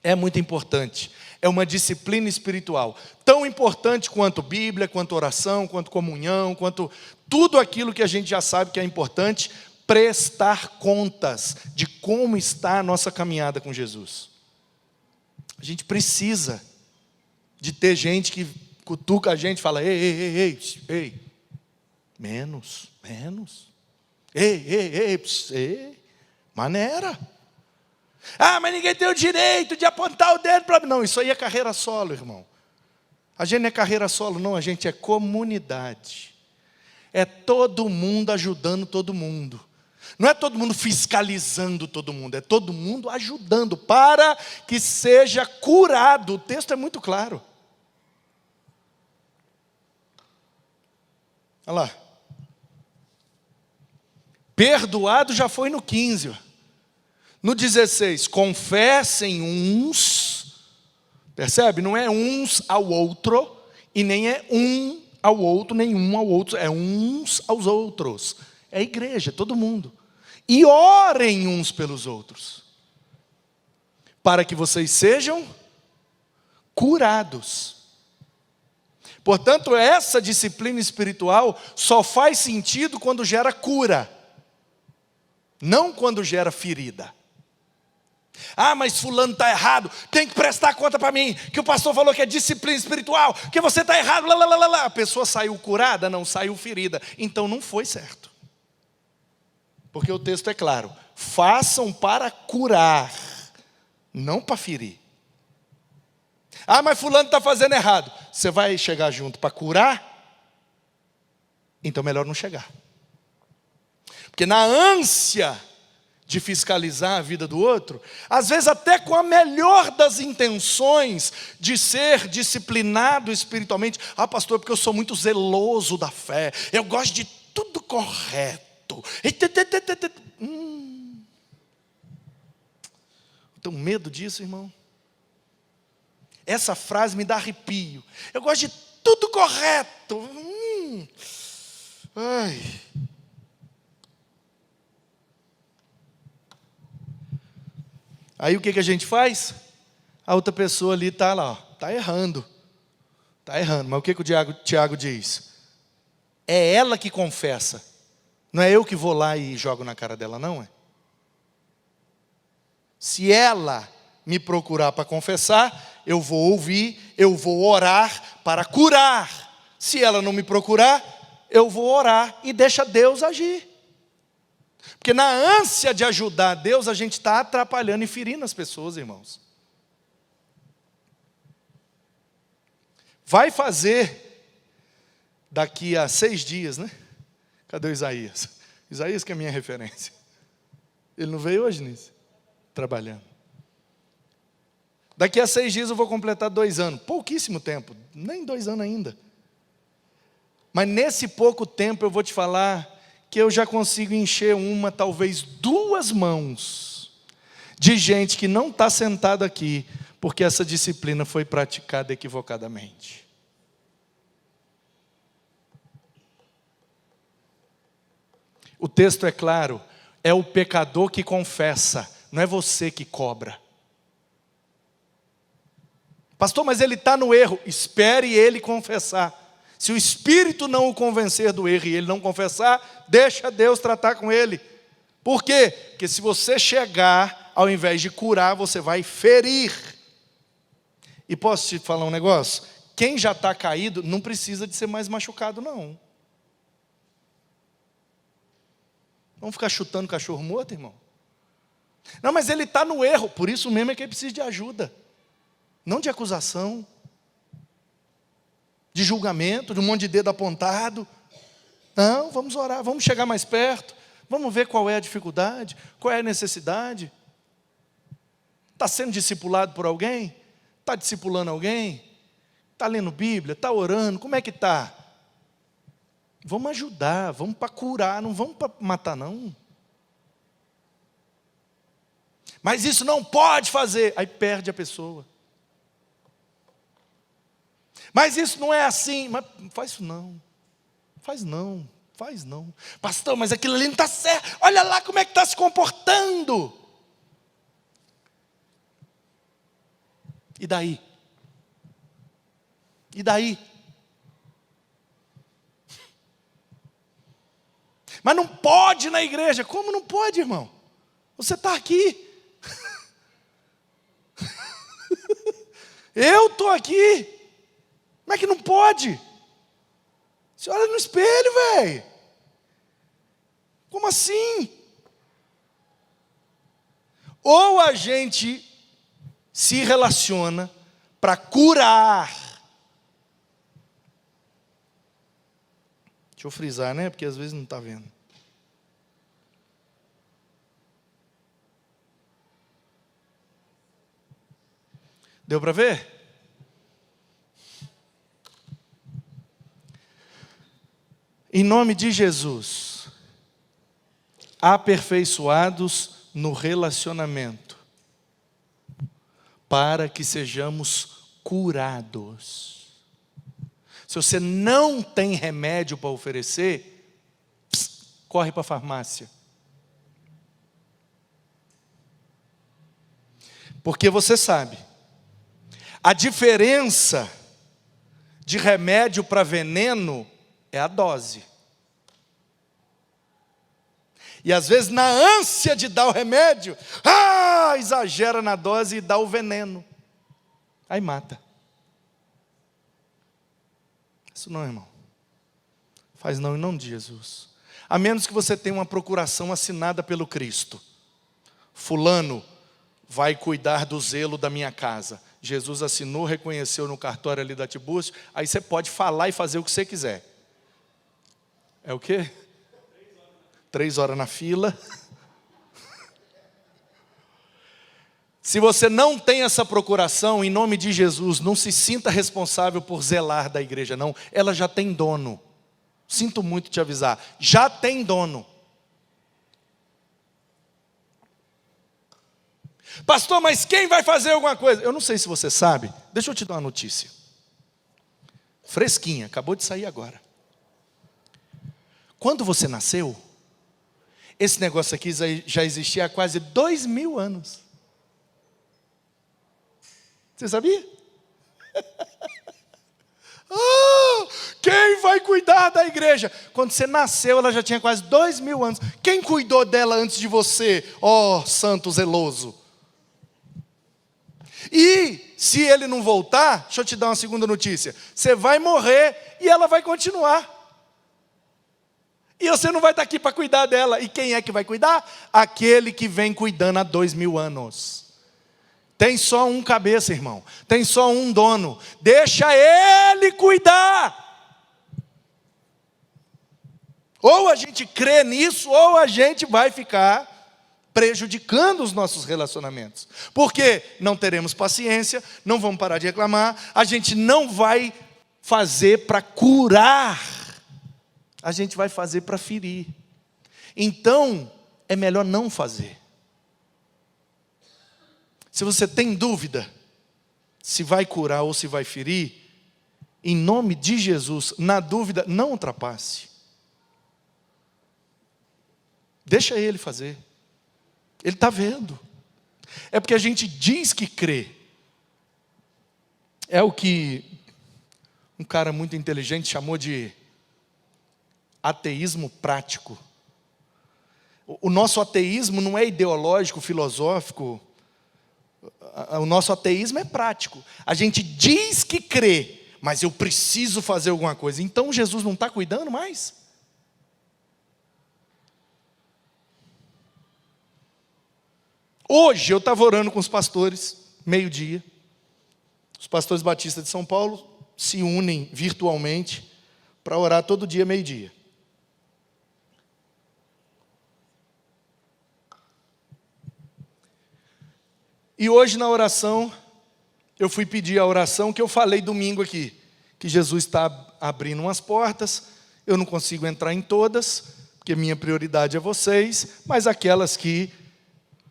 É muito importante. É uma disciplina espiritual. Tão importante quanto Bíblia, quanto oração, quanto comunhão, quanto tudo aquilo que a gente já sabe que é importante, prestar contas de como está a nossa caminhada com Jesus. A gente precisa de ter gente que cutuca a gente e fala, ei, menos. Ei, maneira. Ah, mas ninguém tem o direito de apontar o dedo para mim. Não, isso aí é carreira solo, irmão. A gente não é carreira solo, não, a gente é comunidade. É todo mundo ajudando todo mundo. Não é todo mundo fiscalizando todo mundo, é todo mundo ajudando para que seja curado. O texto é muito claro. Olha lá. Perdoado já foi no 15. No 16, confessem uns. Percebe? Não é uns ao outro, e nem é um ao outro, nem um ao outro. É uns aos outros. É a igreja, todo mundo. E orem uns pelos outros, para que vocês sejam curados. Portanto, essa disciplina espiritual só faz sentido quando gera cura, não quando gera ferida. Ah, mas fulano está errado, tem que prestar conta para mim, que o pastor falou que é disciplina espiritual, que você está errado, lá. A pessoa saiu curada? Não, saiu ferida. Então não foi certo. Porque o texto é claro, façam para curar, não para ferir. Ah, mas fulano está fazendo errado. Você vai chegar junto para curar? Então melhor não chegar. Porque na ânsia de fiscalizar a vida do outro, às vezes até com a melhor das intenções de ser disciplinado espiritualmente. Ah, pastor, porque eu sou muito zeloso da fé, eu gosto de tudo correto. Tenho medo disso, irmão. Essa frase me dá arrepio. Eu gosto de tudo correto. Ai. Aí o que a gente faz? A outra pessoa ali está lá, está errando. Está errando. Mas o que o Tiago diz? É ela que confessa. Não é eu que vou lá e jogo na cara dela, não é? Se ela me procurar para confessar, eu vou ouvir, eu vou orar para curar. Se ela não me procurar, eu vou orar e deixa Deus agir. Porque na ânsia de ajudar Deus, a gente está atrapalhando e ferindo as pessoas, irmãos. Vai fazer daqui a 6 dias, né? Cadê o Isaías? Isaías que é a minha referência. Ele não veio hoje, Nisso? Trabalhando. Daqui a 6 dias eu vou completar 2 anos. Pouquíssimo tempo, nem 2 anos ainda. Mas nesse pouco tempo eu vou te falar que eu já consigo encher uma, talvez 2 mãos de gente que não está sentada aqui, porque essa disciplina foi praticada equivocadamente. O texto é claro, é o pecador que confessa, não é você que cobra. Pastor, mas ele está no erro. Espere ele confessar. Se o Espírito não o convencer do erro e ele não confessar, deixa Deus tratar com ele. Por quê? Porque se você chegar, ao invés de curar, você vai ferir. E posso te falar um negócio? Quem já está caído não precisa de ser mais machucado, não. Vamos ficar chutando cachorro morto, irmão? Não, mas ele está no erro. Por isso mesmo é que ele precisa de ajuda. Não de acusação, de julgamento, de um monte de dedo apontado. Não, vamos orar, vamos chegar mais perto, vamos ver qual é a dificuldade, qual é a necessidade. Está sendo discipulado por alguém? Está discipulando alguém? Está lendo Bíblia? Está orando? Como é que está? Vamos ajudar, vamos para curar, não vamos para matar, não. Mas isso não pode fazer, aí perde a pessoa. Mas isso não é assim, mas faz isso não. Faz não, faz não. Pastor, mas aquilo ali não está certo. Olha lá como é que está se comportando. E daí? E daí? Mas não pode ir na igreja. Como não pode, irmão? Você está aqui. Eu estou aqui. Como é que não pode? Você olha no espelho, velho. Como assim? Ou a gente se relaciona para curar. Deixa eu frisar, né? Porque às vezes não está vendo. Deu para ver? Em nome de Jesus, aperfeiçoados no relacionamento, para que sejamos curados. Se você não tem remédio para oferecer, corre para a farmácia. Porque você sabe, a diferença de remédio para veneno é a dose. E às vezes na ânsia de dar o remédio, exagera na dose e dá o veneno. Aí mata. Isso não, irmão. Faz não em nome de Jesus. A menos que você tenha uma procuração assinada pelo Cristo. Fulano vai cuidar do zelo da minha casa. Jesus assinou, reconheceu no cartório ali da Tibúrcio. Aí você pode falar e fazer o que você quiser. É o quê? 3 horas na fila. Se você não tem essa procuração, em nome de Jesus, não se sinta responsável por zelar da igreja, não. Ela já tem dono. Sinto muito te avisar. Já tem dono. Pastor, mas quem vai fazer alguma coisa? Eu não sei se você sabe. Deixa eu te dar uma notícia. Fresquinha, acabou de sair agora. Quando você nasceu, esse negócio aqui já existia há quase 2000 anos. Você sabia? Quem vai cuidar da igreja? Quando você nasceu, ela já tinha quase 2000 anos. Quem cuidou dela antes de você? Ó, santo zeloso. E se ele não voltar, deixa eu te dar uma segunda notícia. Você vai morrer e ela vai continuar. E você não vai estar aqui para cuidar dela. E quem é que vai cuidar? Aquele que vem cuidando há 2000 anos. Tem só um cabeça, irmão. Tem só um dono. Deixa ele cuidar. Ou a gente crê nisso, ou a gente vai ficar prejudicando os nossos relacionamentos. Porque não teremos paciência, não vamos parar de reclamar, a gente não vai fazer para curar, a gente vai fazer para ferir. Então, é melhor não fazer. Se você tem dúvida se vai curar ou se vai ferir, em nome de Jesus, na dúvida, não ultrapasse. Deixa ele fazer. Ele está vendo. É porque a gente diz que crê. É o que um cara muito inteligente chamou de ateísmo prático. O nosso ateísmo não é ideológico, filosófico. O nosso ateísmo é prático. A gente diz que crê, mas eu preciso fazer alguma coisa. Então Jesus não está cuidando mais? Hoje eu estava orando com os pastores, meio-dia. Os pastores batistas de São Paulo se unem virtualmente para orar todo dia, meio-dia. E hoje na oração, eu fui pedir a oração que eu falei domingo aqui, que Jesus está abrindo umas portas, eu não consigo entrar em todas, porque minha prioridade é vocês, mas aquelas que,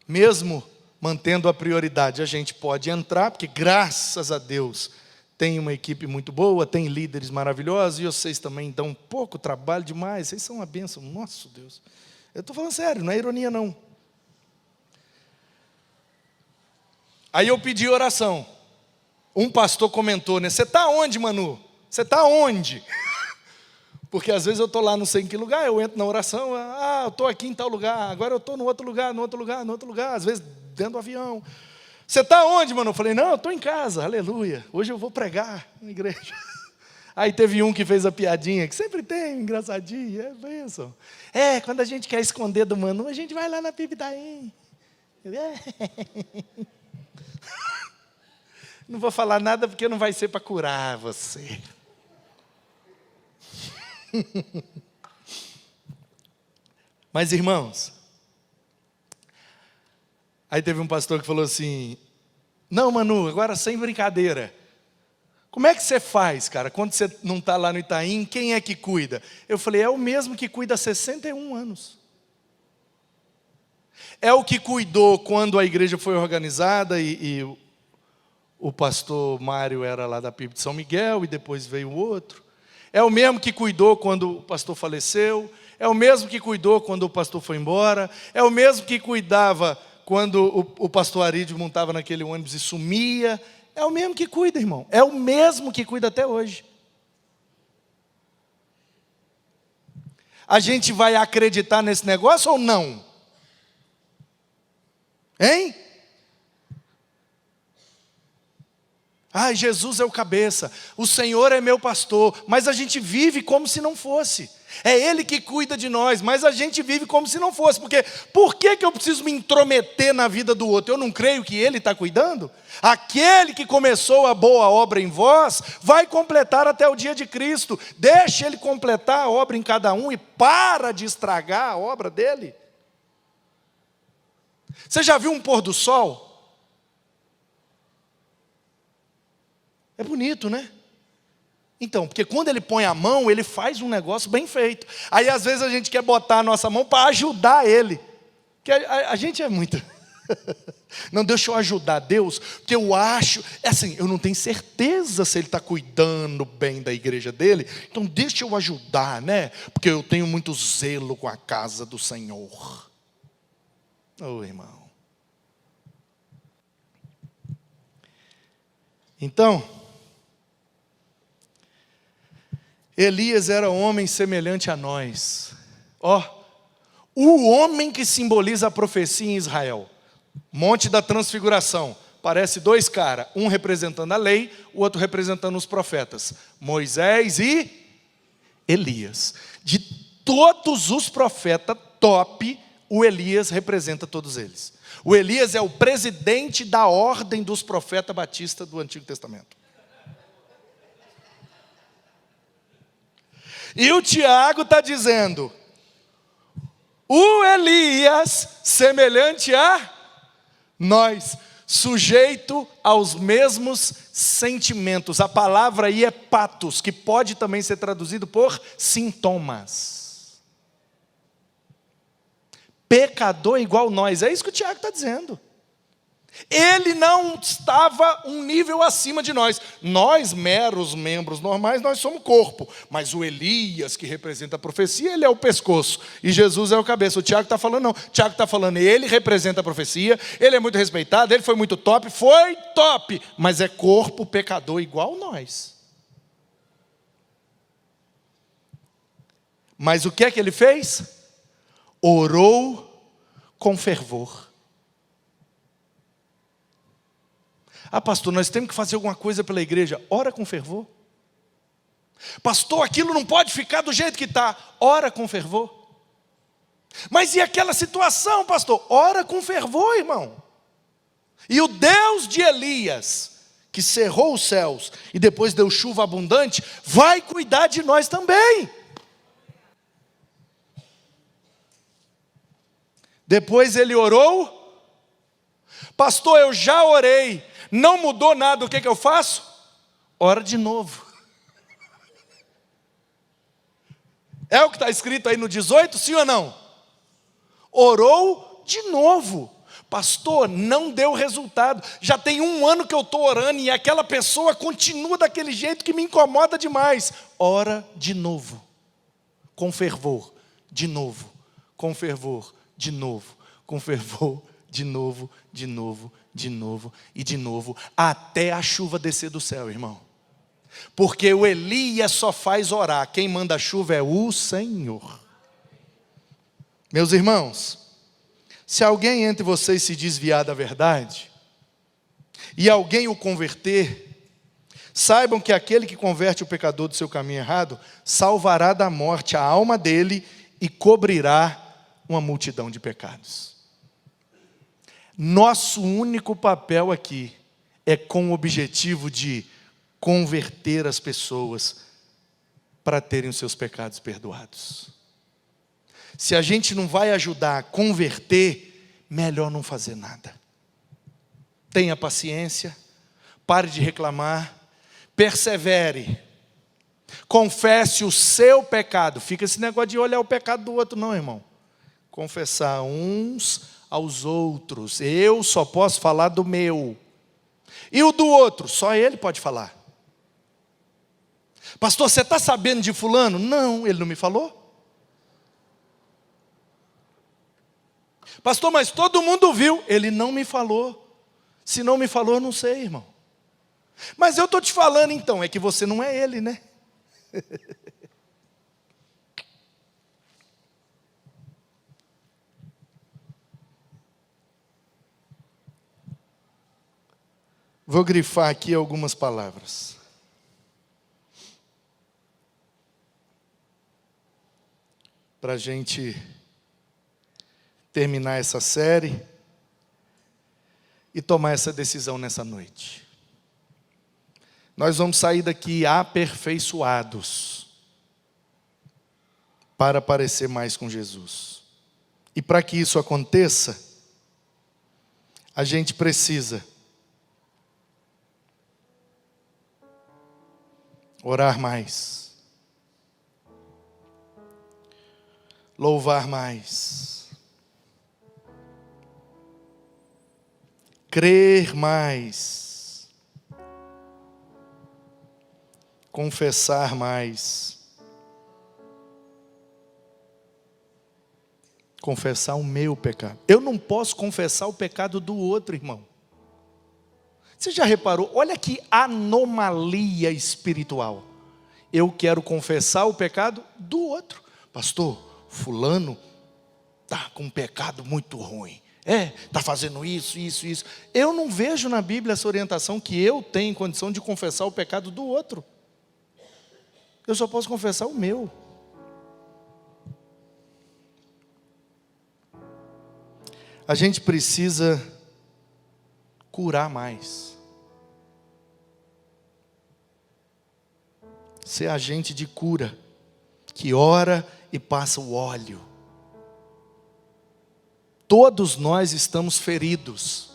mesmo mantendo a prioridade, a gente pode entrar, porque graças a Deus tem uma equipe muito boa, tem líderes maravilhosos, e vocês também dão um pouco trabalho demais, vocês são uma bênção, nossa Deus. Eu estou falando sério, não é ironia não. Aí eu pedi oração. Um pastor comentou, né? Você está onde, Manu? Você está onde? Porque às vezes eu estou lá não sei em que lugar, eu entro na oração, eu estou aqui em tal lugar, agora eu estou no outro lugar, no outro lugar, no outro lugar, às vezes dentro do avião. Você está onde, Manu? Eu falei, não, eu estou em casa, aleluia. Hoje eu vou pregar na igreja. Aí teve um que fez a piadinha, que sempre tem, engraçadinho, é bênção. Quando a gente quer esconder do Manu, a gente vai lá na Pibitaim. Não vou falar nada porque não vai ser para curar você. Mas irmãos, aí teve um pastor que falou assim, não Manu, agora sem brincadeira, como é que você faz, cara, quando você não está lá no Itaim, quem é que cuida? Eu falei, é o mesmo que cuida há 61 anos. É o que cuidou quando a igreja foi organizada e o pastor Mário era lá da PIB de São Miguel e depois veio o outro. É o mesmo que cuidou quando o pastor faleceu. É o mesmo que cuidou quando o pastor foi embora. É o mesmo que cuidava quando o pastor Arídio montava naquele ônibus e sumia. É o mesmo que cuida, irmão. É o mesmo que cuida até hoje. A gente vai acreditar nesse negócio ou não? Hein? Jesus é o cabeça, o Senhor é meu pastor, mas a gente vive como se não fosse. É Ele que cuida de nós, mas a gente vive como se não fosse. Porque por que eu preciso me intrometer na vida do outro? Eu não creio que Ele está cuidando? Aquele que começou a boa obra em vós, vai completar até o dia de Cristo. Deixa Ele completar a obra em cada um e para de estragar a obra dele. Você já viu um pôr do sol? É bonito, né? Então, porque quando ele põe a mão, ele faz um negócio bem feito. Aí às vezes a gente quer botar a nossa mão para ajudar ele. Que a gente é muito... Não, deixa eu ajudar Deus, porque eu acho, é assim, eu não tenho certeza se ele está cuidando bem da igreja dele, então deixa eu ajudar, né? Porque eu tenho muito zelo com a casa do Senhor. Oh, irmão. Então, Elias era homem semelhante a nós. Ó, o homem que simboliza a profecia em Israel. Monte da Transfiguração. Parece dois caras, um representando a lei, o outro representando os profetas. Moisés e Elias. De todos os profetas top, o Elias representa todos eles. O Elias é o presidente da ordem dos profetas batistas do Antigo Testamento. E o Tiago está dizendo, o Elias, semelhante a nós, sujeito aos mesmos sentimentos. A palavra aí é patos, que pode também ser traduzido por sintomas. Pecador igual nós, é isso que o Tiago está dizendo. Ele não estava um nível acima de nós. Nós, meros membros normais, nós somos corpo. Mas o Elias, que representa a profecia, ele é o pescoço. E Jesus é o cabeça. O Tiago está falando não. O Tiago está falando, ele representa a profecia, ele é muito respeitado, ele foi muito top, mas é corpo pecador igual nós. Mas o que é que ele fez? Orou com fervor. Ah, pastor, nós temos que fazer alguma coisa pela igreja. Ora com fervor. Pastor, aquilo não pode ficar do jeito que está. Ora com fervor. Mas e aquela situação, pastor? Ora com fervor, irmão. E o Deus de Elias, que cerrou os céus e depois deu chuva abundante, vai cuidar de nós também. Depois ele orou. Pastor, eu já orei. Não mudou nada, o que eu faço? Ora de novo. É o que está escrito aí no 18, sim ou não? Orou de novo. Pastor, não deu resultado. Já tem 1 ano que eu estou orando e aquela pessoa continua daquele jeito que me incomoda demais. Ora de novo. Com fervor. De novo. Com fervor. De novo. Com fervor. De novo. De novo. De novo e de novo, até a chuva descer do céu, irmão. Porque o Elias só faz orar, quem manda a chuva é o Senhor. Meus irmãos, se alguém entre vocês se desviar da verdade, e alguém o converter, saibam que aquele que converte o pecador do seu caminho errado, salvará da morte a alma dele e cobrirá uma multidão de pecados. Nosso único papel aqui é com o objetivo de converter as pessoas para terem os seus pecados perdoados. Se a gente não vai ajudar a converter, melhor não fazer nada. Tenha paciência, pare de reclamar, persevere, confesse o seu pecado. Fica esse negócio de olhar o pecado do outro não, irmão. Confessar uns aos outros. Eu só posso falar do meu. E o do outro, só ele pode falar. Pastor, você está sabendo de fulano? Não, ele não me falou. Pastor, mas todo mundo viu. Ele não me falou. Se não me falou, eu não sei, irmão. Mas eu estou te falando então, é que você não é ele, né? Vou grifar aqui algumas palavras. Para a gente terminar essa série e tomar essa decisão nessa noite. Nós vamos sair daqui aperfeiçoados para parecer mais com Jesus. E para que isso aconteça, a gente precisa Orar mais. Louvar mais. Crer mais. Confessar mais. Confessar o meu pecado. Eu não posso confessar o pecado do outro, irmão. Você já reparou? Olha que anomalia espiritual. Eu quero confessar o pecado do outro. Pastor, fulano está com um pecado muito ruim. Está fazendo isso. Eu não vejo na Bíblia essa orientação que eu tenho condição de confessar o pecado do outro. Eu só posso confessar o meu. A gente precisa curar mais. Ser agente de cura, que ora e passa o óleo. Todos nós estamos feridos,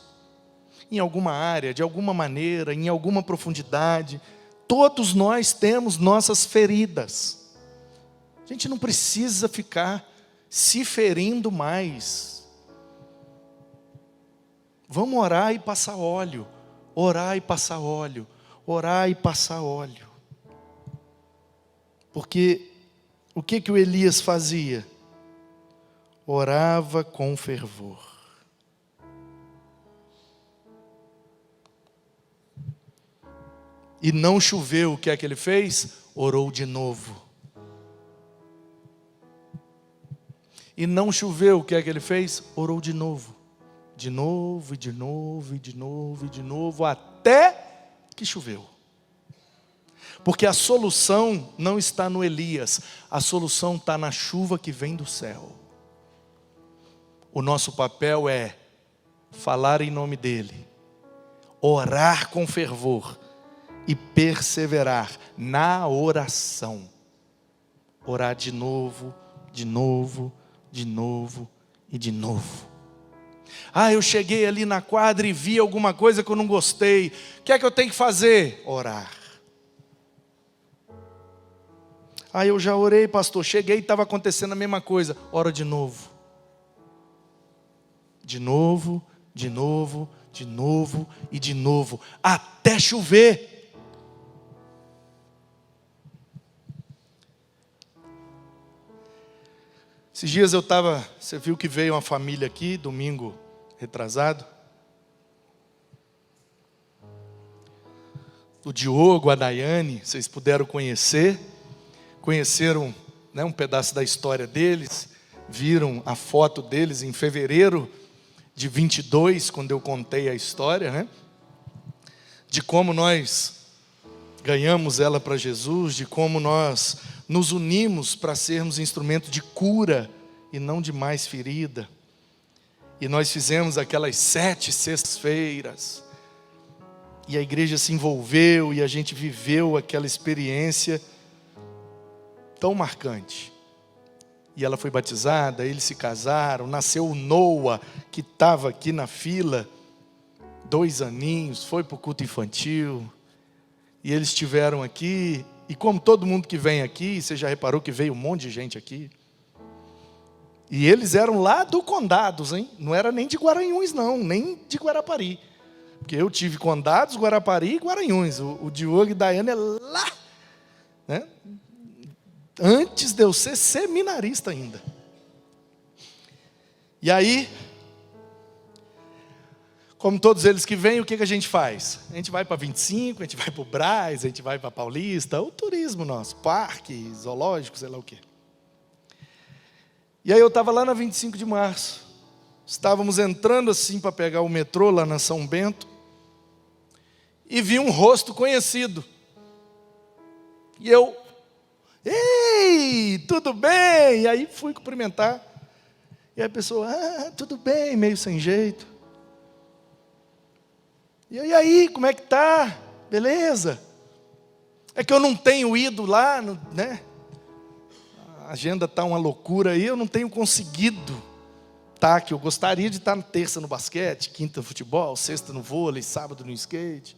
em alguma área, de alguma maneira, em alguma profundidade. Todos nós temos nossas feridas. A gente não precisa ficar se ferindo mais. Vamos orar e passar óleo, orar e passar óleo, orar e passar óleo. Porque o que o Elias fazia? Orava com fervor. E não choveu, o que é que ele fez? Orou de novo. E não choveu, o que é que ele fez? Orou de novo. De novo, e de novo, e de novo, e de novo, até que choveu. Porque a solução não está no Elias, a solução está na chuva que vem do céu. O nosso papel é falar em nome dEle, orar com fervor e perseverar na oração. Orar de novo, de novo, de novo e de novo. Eu cheguei ali na quadra e vi alguma coisa que eu não gostei. O que é que eu tenho que fazer? Orar. Eu já orei, pastor. Cheguei e estava acontecendo a mesma coisa. Ora de novo. De novo, de novo, de novo e de novo. Até chover. Esses dias você viu que veio uma família aqui, domingo retrasado. O Diogo, a Daiane, vocês puderam conhecer. Conheceram, né, um pedaço da história deles. Viram a foto deles em fevereiro de 22, quando eu contei a história, né? De como nós ganhamos ela para Jesus, de como nós nos unimos para sermos instrumento de cura e não de mais ferida. E nós fizemos aquelas 7 sextas-feiras. E a igreja se envolveu e a gente viveu aquela experiência tão marcante. E ela foi batizada, eles se casaram, nasceu o Noah, que estava aqui na fila, 2 aninhos, foi para o culto infantil. E eles estiveram aqui, e como todo mundo que vem aqui, você já reparou que veio um monte de gente aqui. E eles eram lá do Condados, hein? Não era nem de Guaranhuns não, nem de Guarapari. Porque eu tive Condados, Guarapari e Guaranhuns. O Diogo e Daiane é lá, né? Antes de eu ser seminarista ainda. E aí, como todos eles que vêm, o que a gente faz? A gente vai para 25, a gente vai para o Brás, a gente vai para Paulista, o turismo nosso, parque, zoológico, sei lá o quê. E aí eu estava lá na 25 de março, estávamos entrando assim para pegar o metrô lá na São Bento, e vi um rosto conhecido. E eu, ei, tudo bem? E aí fui cumprimentar. E aí a pessoa, tudo bem, meio sem jeito. E aí, como é que tá? Beleza? É que eu não tenho ido lá, né? A agenda está uma loucura aí, eu não tenho conseguido estar aqui. Eu gostaria de estar na terça no basquete, quinta no futebol, sexta no vôlei, sábado no skate.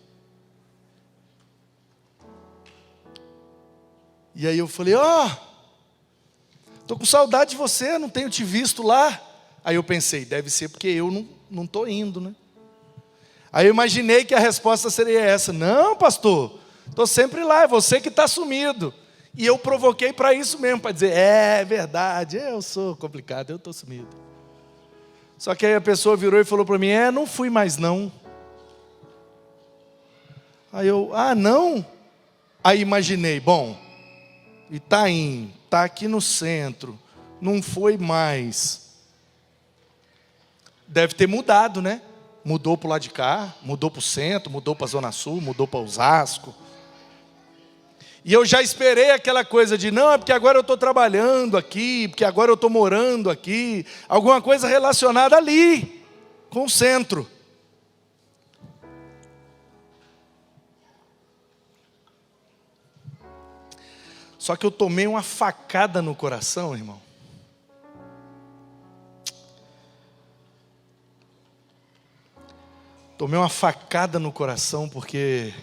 E aí eu falei, estou com saudade de você, não tenho te visto lá. Aí eu pensei, deve ser porque eu não estou indo, né? Aí eu imaginei que a resposta seria essa: não, pastor, estou sempre lá, é você que está sumido. E eu provoquei para isso mesmo, para dizer, é verdade, eu sou complicado, eu estou sumido. Só que aí a pessoa virou e falou para mim, não fui mais não. Aí eu, não? Aí imaginei, bom, Itaim, está aqui no centro, não foi mais. Deve ter mudado, né? Mudou para o lado de cá, mudou para o centro, mudou para a Zona Sul, mudou para Osasco. E eu já esperei aquela coisa de, não, é porque agora eu estou trabalhando aqui, porque agora eu estou morando aqui, alguma coisa relacionada ali, com o centro. Só que eu tomei uma facada no coração, irmão. Tomei uma facada no coração porque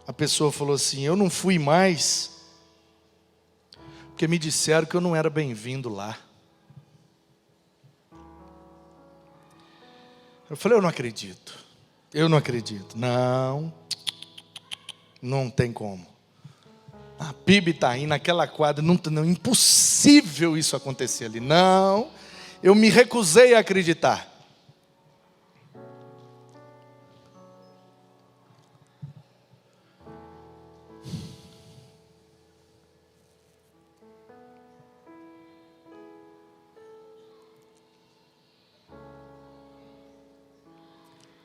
a pessoa falou assim, eu não fui mais porque me disseram que eu não era bem-vindo lá. Eu falei, eu não acredito. Não tem como. A PIB está aí naquela quadra, não, impossível isso acontecer ali. Não, eu me recusei a acreditar.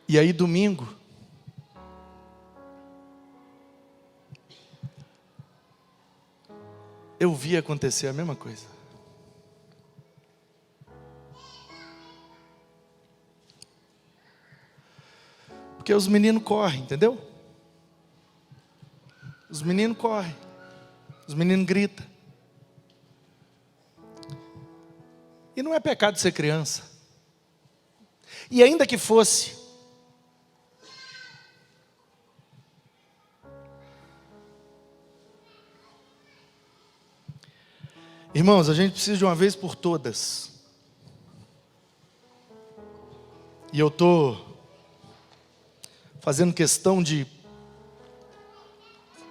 E aí domingo, eu vi acontecer a mesma coisa. Porque os meninos correm, entendeu? Os meninos correm. Os meninos gritam. E não é pecado ser criança. E ainda que fosse, irmãos, a gente precisa de uma vez por todas. E eu estou fazendo questão de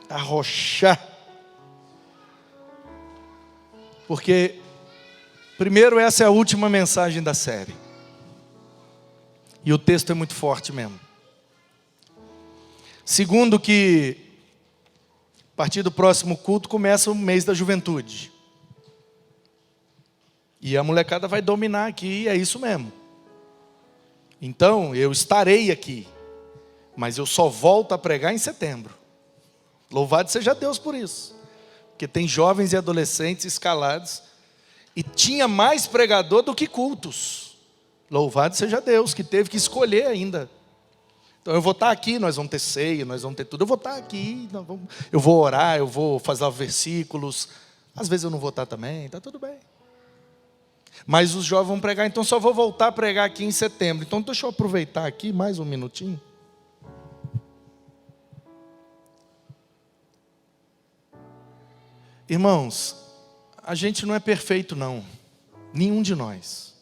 arrochar. Porque, primeiro, essa é a última mensagem da série. E o texto é muito forte mesmo. Segundo, que a partir do próximo culto começa o mês da juventude. E a molecada vai dominar aqui, é isso mesmo. Então, eu estarei aqui, mas eu só volto a pregar em setembro. Louvado seja Deus por isso. Porque tem jovens e adolescentes escalados, e tinha mais pregador do que cultos. Louvado seja Deus, que teve que escolher ainda. Então eu vou estar aqui, nós vamos ter ceia, nós vamos ter tudo. Eu vou estar aqui, eu vou orar, eu vou fazer versículos. Às vezes eu não vou estar também, está tudo bem. Mas os jovens vão pregar, então só vou voltar a pregar aqui em setembro. Então deixa eu aproveitar aqui mais um minutinho. Irmãos, a gente não é perfeito não. Nenhum de nós.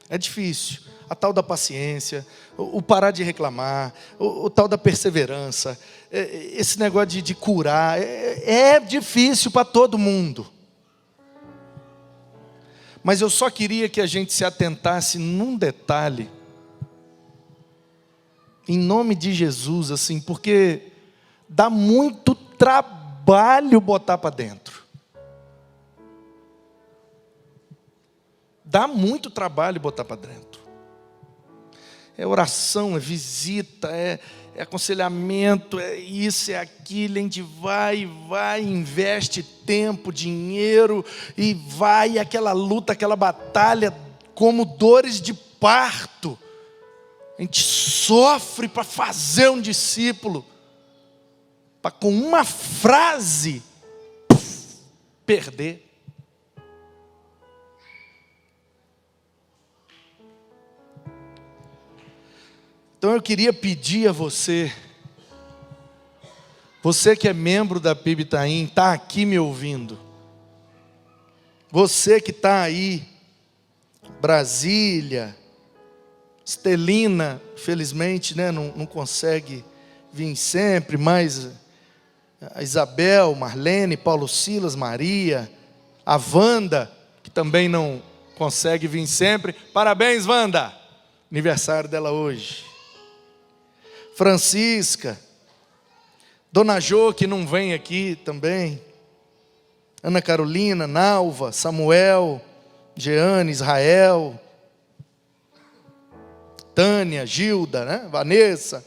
É difícil. A tal da paciência, o parar de reclamar, o tal da perseverança, esse negócio de curar, é difícil para todo mundo. Mas eu só queria que a gente se atentasse num detalhe, em nome de Jesus, assim, porque dá muito trabalho botar para dentro. Dá muito trabalho botar para dentro. É oração, é visita, é aconselhamento, é isso, é aquilo. A gente vai, investe tempo, dinheiro, e vai aquela luta, aquela batalha, como dores de parto. A gente sofre para fazer um discípulo, para com uma frase, perder. Então eu queria pedir a você, Você que é membro da PIB Itaim, está aqui me ouvindo. Você que está aí, Brasília, Estelina, felizmente, né, não consegue vir sempre, mas a Isabel, Marlene, Paulo Silas, Maria, a Wanda, que também não consegue vir sempre. Parabéns, Wanda! Aniversário dela hoje. Francisca, Dona Jo, que não vem aqui também. Ana Carolina, Nalva, Samuel, Jeane, Israel, Tânia, Gilda, né? Vanessa,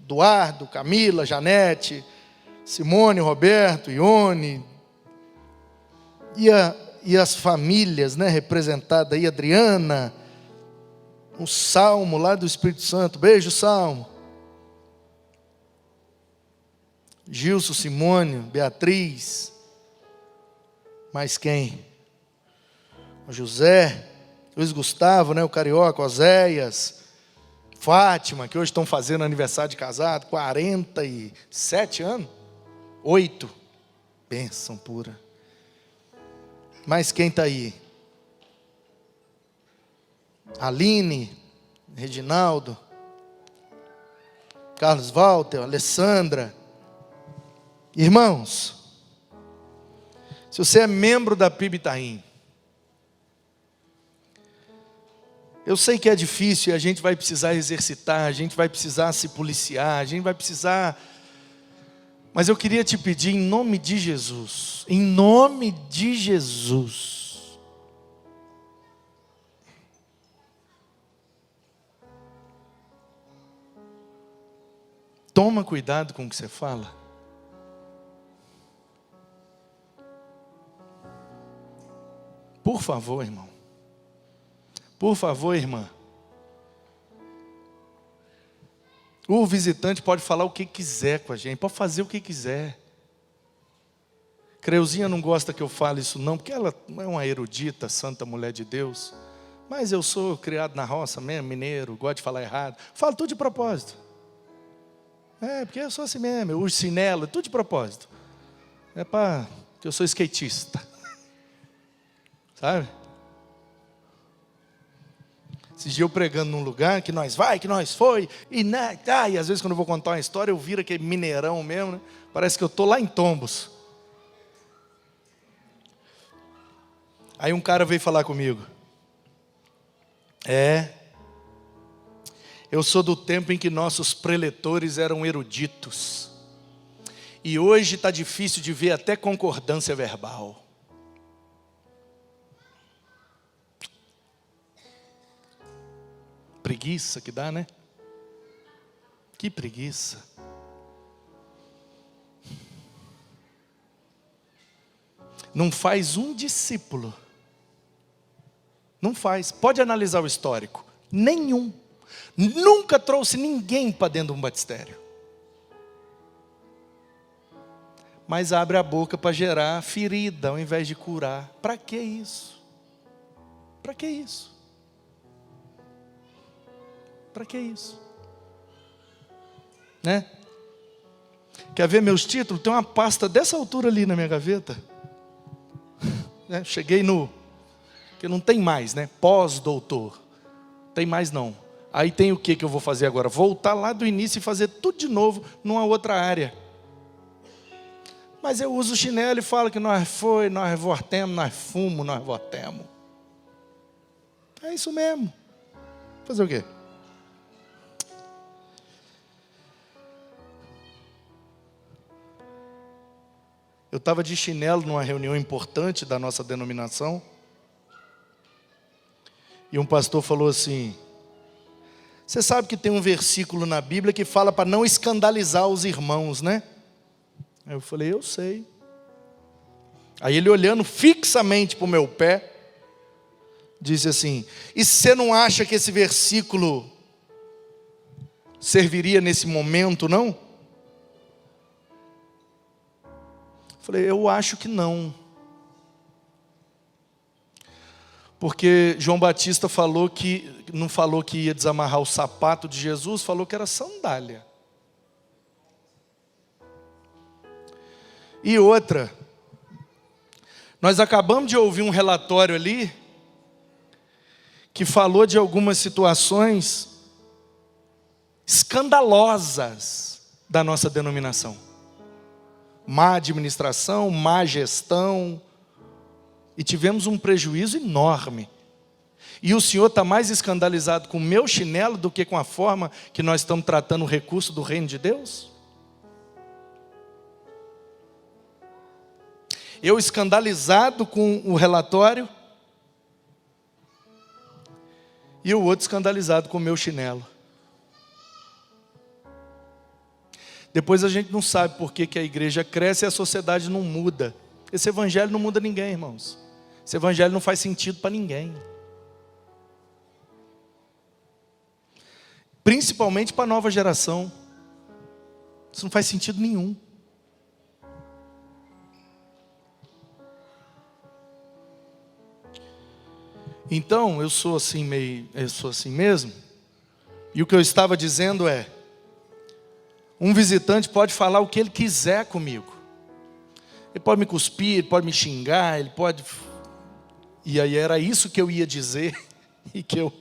Eduardo, Camila, Janete, Simone, Roberto, Ione, e as famílias, né, representadas aí, Adriana, o Salmo lá do Espírito Santo, beijo Salmo, Gilson, Simone, Beatriz, mais quem? O José, Luiz Gustavo, né, o Carioca, Oséias, Fátima, que hoje estão fazendo aniversário de casado, 47 anos, 8, bênção pura. Mas quem está aí? Aline, Reginaldo, Carlos Walter, Alessandra. Irmãos, se você é membro da PIB Itaim, eu sei que é difícil e a gente vai precisar exercitar, a gente vai precisar se policiar, a gente vai precisar... Mas eu queria te pedir em nome de Jesus, em nome de Jesus, toma cuidado com o que você fala. Por favor, irmão. Por favor, irmã. O visitante pode falar o que quiser com a gente, pode fazer o que quiser. Creuzinha não gosta que eu fale isso não, porque ela não é uma erudita, santa mulher de Deus. Mas eu sou criado na roça mesmo, mineiro, gosto de falar errado. Falo tudo de propósito. Porque eu sou assim mesmo, eu uso chinelo, tudo de propósito. É para que eu sou skatista. Sabe? Esses dias eu pregando num lugar que nós foi, e às vezes quando eu vou contar uma história, eu viro aquele mineirão mesmo, né? Parece que eu estou lá em Tombos. Aí um cara veio falar comigo. Eu sou do tempo em que nossos preletores eram eruditos. E hoje está difícil de ver até concordância verbal. Preguiça que dá, né? Que preguiça. Não faz um discípulo. Não faz. Pode analisar o histórico. Nenhum. Nunca trouxe ninguém para dentro de um batistério. Mas abre a boca para gerar ferida ao invés de curar. Para que isso? Para que isso? Para que isso? Né? Quer ver meus títulos? Tem uma pasta dessa altura ali na minha gaveta. Né? Cheguei no... que não tem mais, né? Pós-doutor. Tem mais não. Aí tem o que eu vou fazer agora? Voltar lá do início e fazer tudo de novo numa outra área. Mas eu uso o chinelo e falo que nós voltemos, nós fumos, nós votemos. É isso mesmo. Fazer o quê? Eu estava de chinelo numa reunião importante da nossa denominação. E um pastor falou assim: você sabe que tem um versículo na Bíblia que fala para não escandalizar os irmãos, né? Aí eu falei, eu sei. Aí ele olhando fixamente para o meu pé, disse assim: e você não acha que esse versículo serviria nesse momento, não? Falei, eu acho que não. Porque João Batista não falou que ia desamarrar o sapato de Jesus, falou que era sandália. E outra, nós acabamos de ouvir um relatório ali, que falou de algumas situações escandalosas da nossa denominação. Má administração, má gestão, e tivemos um prejuízo enorme. E o senhor está mais escandalizado com o meu chinelo do que com a forma que nós estamos tratando o recurso do reino de Deus? Eu escandalizado com o relatório e o outro escandalizado com o meu chinelo. Depois a gente não sabe por que a igreja cresce e a sociedade não muda. Esse evangelho não muda ninguém, irmãos. Esse evangelho não faz sentido para ninguém. Principalmente para a nova geração. Isso não faz sentido nenhum. Então, eu sou assim mesmo. E o que eu estava dizendo é: um visitante pode falar o que ele quiser comigo. Ele pode me cuspir, ele pode me xingar, ele pode... E aí era isso que eu ia dizer e que eu...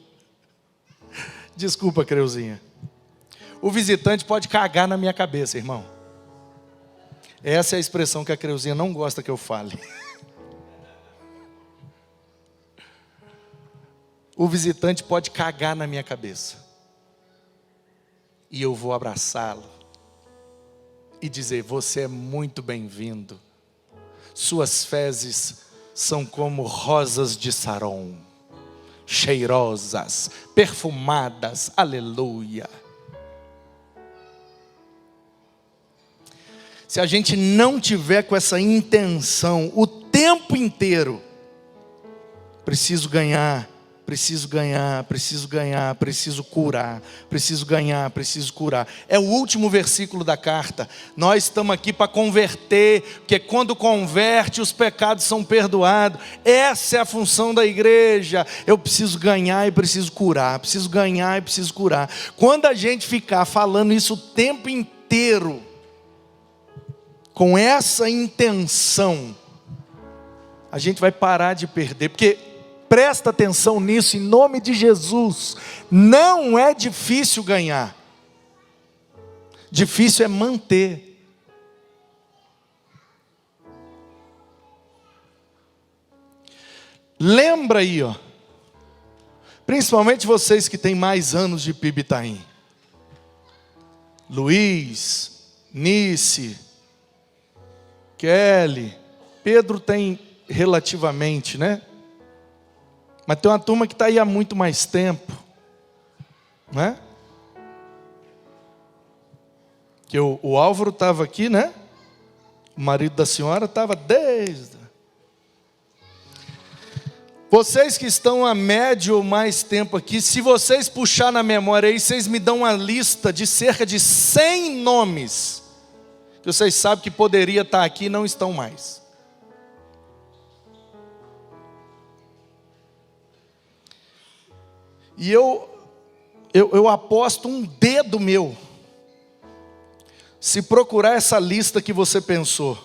Desculpa, Creuzinha. O visitante pode cagar na minha cabeça, irmão. Essa é a expressão que a Creuzinha não gosta que eu fale. O visitante pode cagar na minha cabeça. E eu vou abraçá-lo. E dizer: você é muito bem-vindo. Suas fezes são como rosas de Saron. Cheirosas, perfumadas. Aleluia. Se a gente não tiver com essa intenção o tempo inteiro, preciso ganhar, preciso ganhar, preciso ganhar, preciso curar, preciso ganhar, preciso curar. É o último versículo da carta. Nós estamos aqui para converter, porque quando converte os pecados são perdoados. Essa é a função da igreja. Eu preciso ganhar e preciso curar, preciso ganhar e preciso curar. Quando a gente ficar falando isso o tempo inteiro, com essa intenção, a gente vai parar de perder, porque... Presta atenção nisso, em nome de Jesus. Não é difícil ganhar. Difícil é manter. Lembra aí, ó. Principalmente vocês que têm mais anos de PIB Itaim. Luiz, Nice, Kelly, Pedro tem relativamente, né? Mas tem uma turma que está aí há muito mais tempo, né? Que o Álvaro estava aqui, né? O marido da senhora estava desde... Vocês que estão há médio ou mais tempo aqui, se vocês puxar na memória aí, vocês me dão uma lista de cerca de 100 nomes, que vocês sabem que poderia estar aqui e não estão mais. E eu aposto um dedo meu, se procurar essa lista que você pensou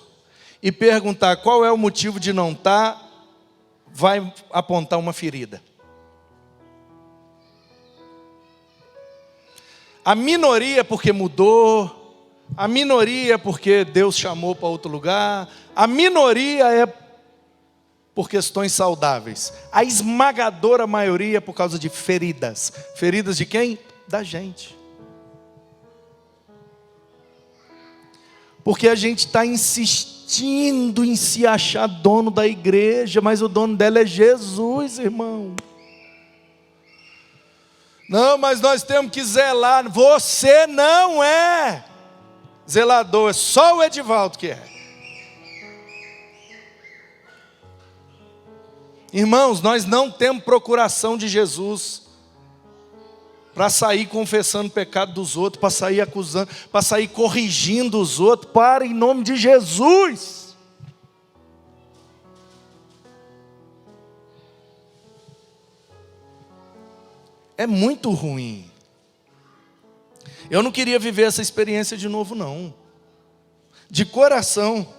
e perguntar qual é o motivo de não estar, vai apontar uma ferida. A minoria porque mudou, a minoria porque Deus chamou para outro lugar, a minoria é por questões saudáveis. A esmagadora maioria é por causa de feridas. Feridas de quem? Da gente. Porque a gente está insistindo em se achar dono da igreja, mas o dono dela é Jesus, irmão. Não, mas nós temos que zelar. Você não é zelador, é só o Edivaldo que é. Irmãos, nós não temos procuração de Jesus para sair confessando o pecado dos outros, para sair acusando, para sair corrigindo os outros. Para, em nome de Jesus. É muito ruim. Eu não queria viver essa experiência de novo, não. De coração.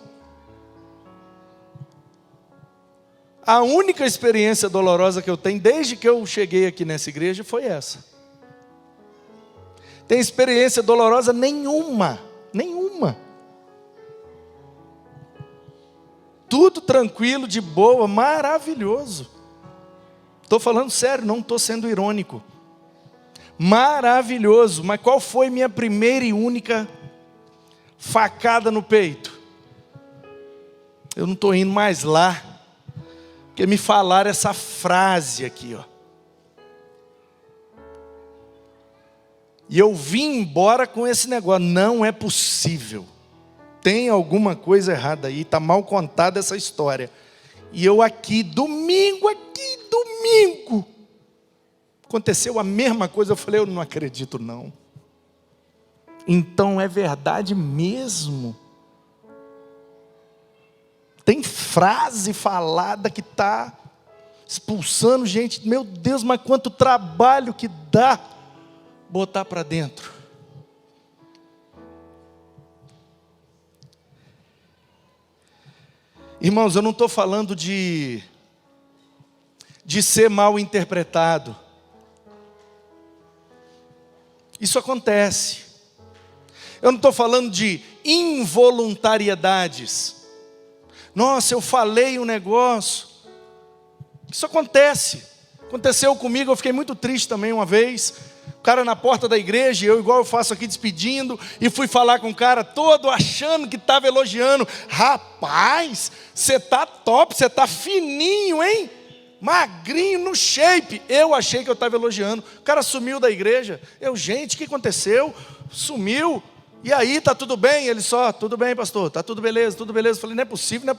A única experiência dolorosa que eu tenho desde que eu cheguei aqui nessa igreja foi essa. Tem experiência dolorosa nenhuma. Tudo tranquilo, de boa, maravilhoso. Estou falando sério, não estou sendo irônico. Maravilhoso. Mas qual foi minha primeira e única facada no peito? Eu não estou indo mais lá, porque me falaram essa frase aqui, ó. E eu vim embora com esse negócio. Não é possível. Tem alguma coisa errada aí. Está mal contada essa história. E eu aqui, domingo. Aconteceu a mesma coisa. Eu falei, eu não acredito não. Então é verdade mesmo. Tem frase falada que está expulsando gente. Meu Deus, mas quanto trabalho que dá botar para dentro. Irmãos, eu não estou falando de ser mal interpretado. Isso acontece. Eu não estou falando de involuntariedades. Nossa, eu falei um negócio. Isso acontece. Aconteceu comigo, eu fiquei muito triste também uma vez. O cara na porta da igreja, eu igual eu faço aqui despedindo, e fui falar com o cara todo achando que estava elogiando. Rapaz, você está top, você está fininho, hein? Magrinho no shape. Eu achei que eu estava elogiando. O cara sumiu da igreja. Gente, o que aconteceu? Sumiu. E aí, tá tudo bem? Ele só, tudo bem, pastor, tá tudo beleza, tudo beleza. Eu falei, não é possível.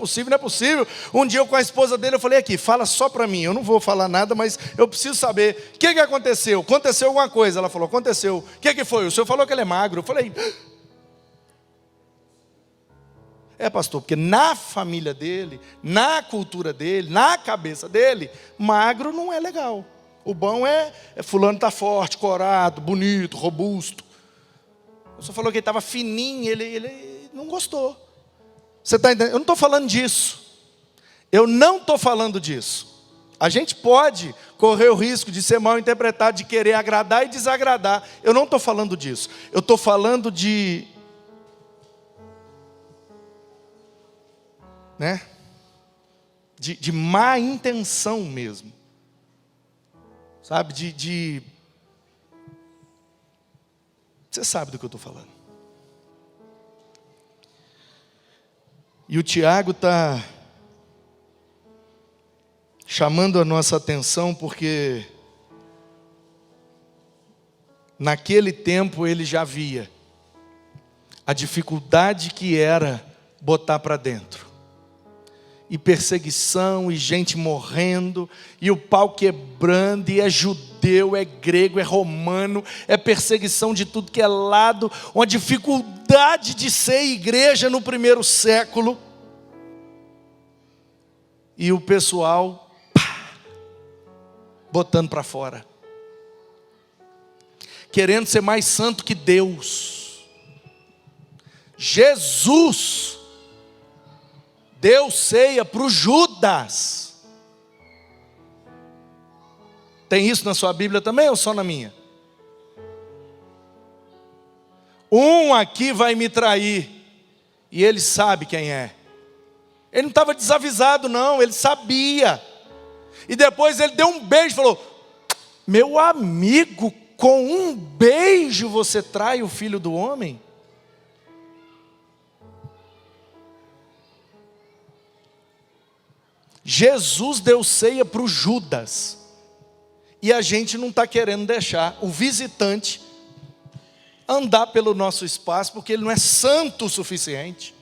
Um dia eu com a esposa dele, eu falei aqui, fala só para mim, eu não vou falar nada, mas eu preciso saber, o que aconteceu? Aconteceu alguma coisa? Ela falou, aconteceu. O que foi? O senhor falou que ele é magro. Eu falei, pastor, porque na família dele, na cultura dele, na cabeça dele, magro não é legal. O bom é fulano tá forte, corado, bonito, robusto. O senhor falou que ele estava fininho, ele não gostou. Você está entendendo? Eu não estou falando disso. A gente pode correr o risco de ser mal interpretado, de querer agradar e desagradar. Eu não estou falando disso. Eu estou falando de má intenção mesmo. Sabe, Você sabe do que eu estou falando. E o Tiago está chamando a nossa atenção porque naquele tempo ele já via a dificuldade que era botar para dentro. E perseguição, e gente morrendo, e o pau quebrando, e é judeu, é grego, é romano, é perseguição de tudo que é lado, uma dificuldade de ser igreja no primeiro século, e o pessoal, botando para fora, querendo ser mais santo que Deus. Jesus deu ceia para o Judas. Tem isso na sua Bíblia também ou só na minha? Um aqui vai me trair, e ele sabe quem é. Ele não estava desavisado não, ele sabia. E depois ele deu um beijo e falou, meu amigo, com um beijo você trai o Filho do Homem? Jesus deu ceia para o Judas. E a gente não está querendo deixar o visitante andar pelo nosso espaço, porque ele não é santo o suficiente.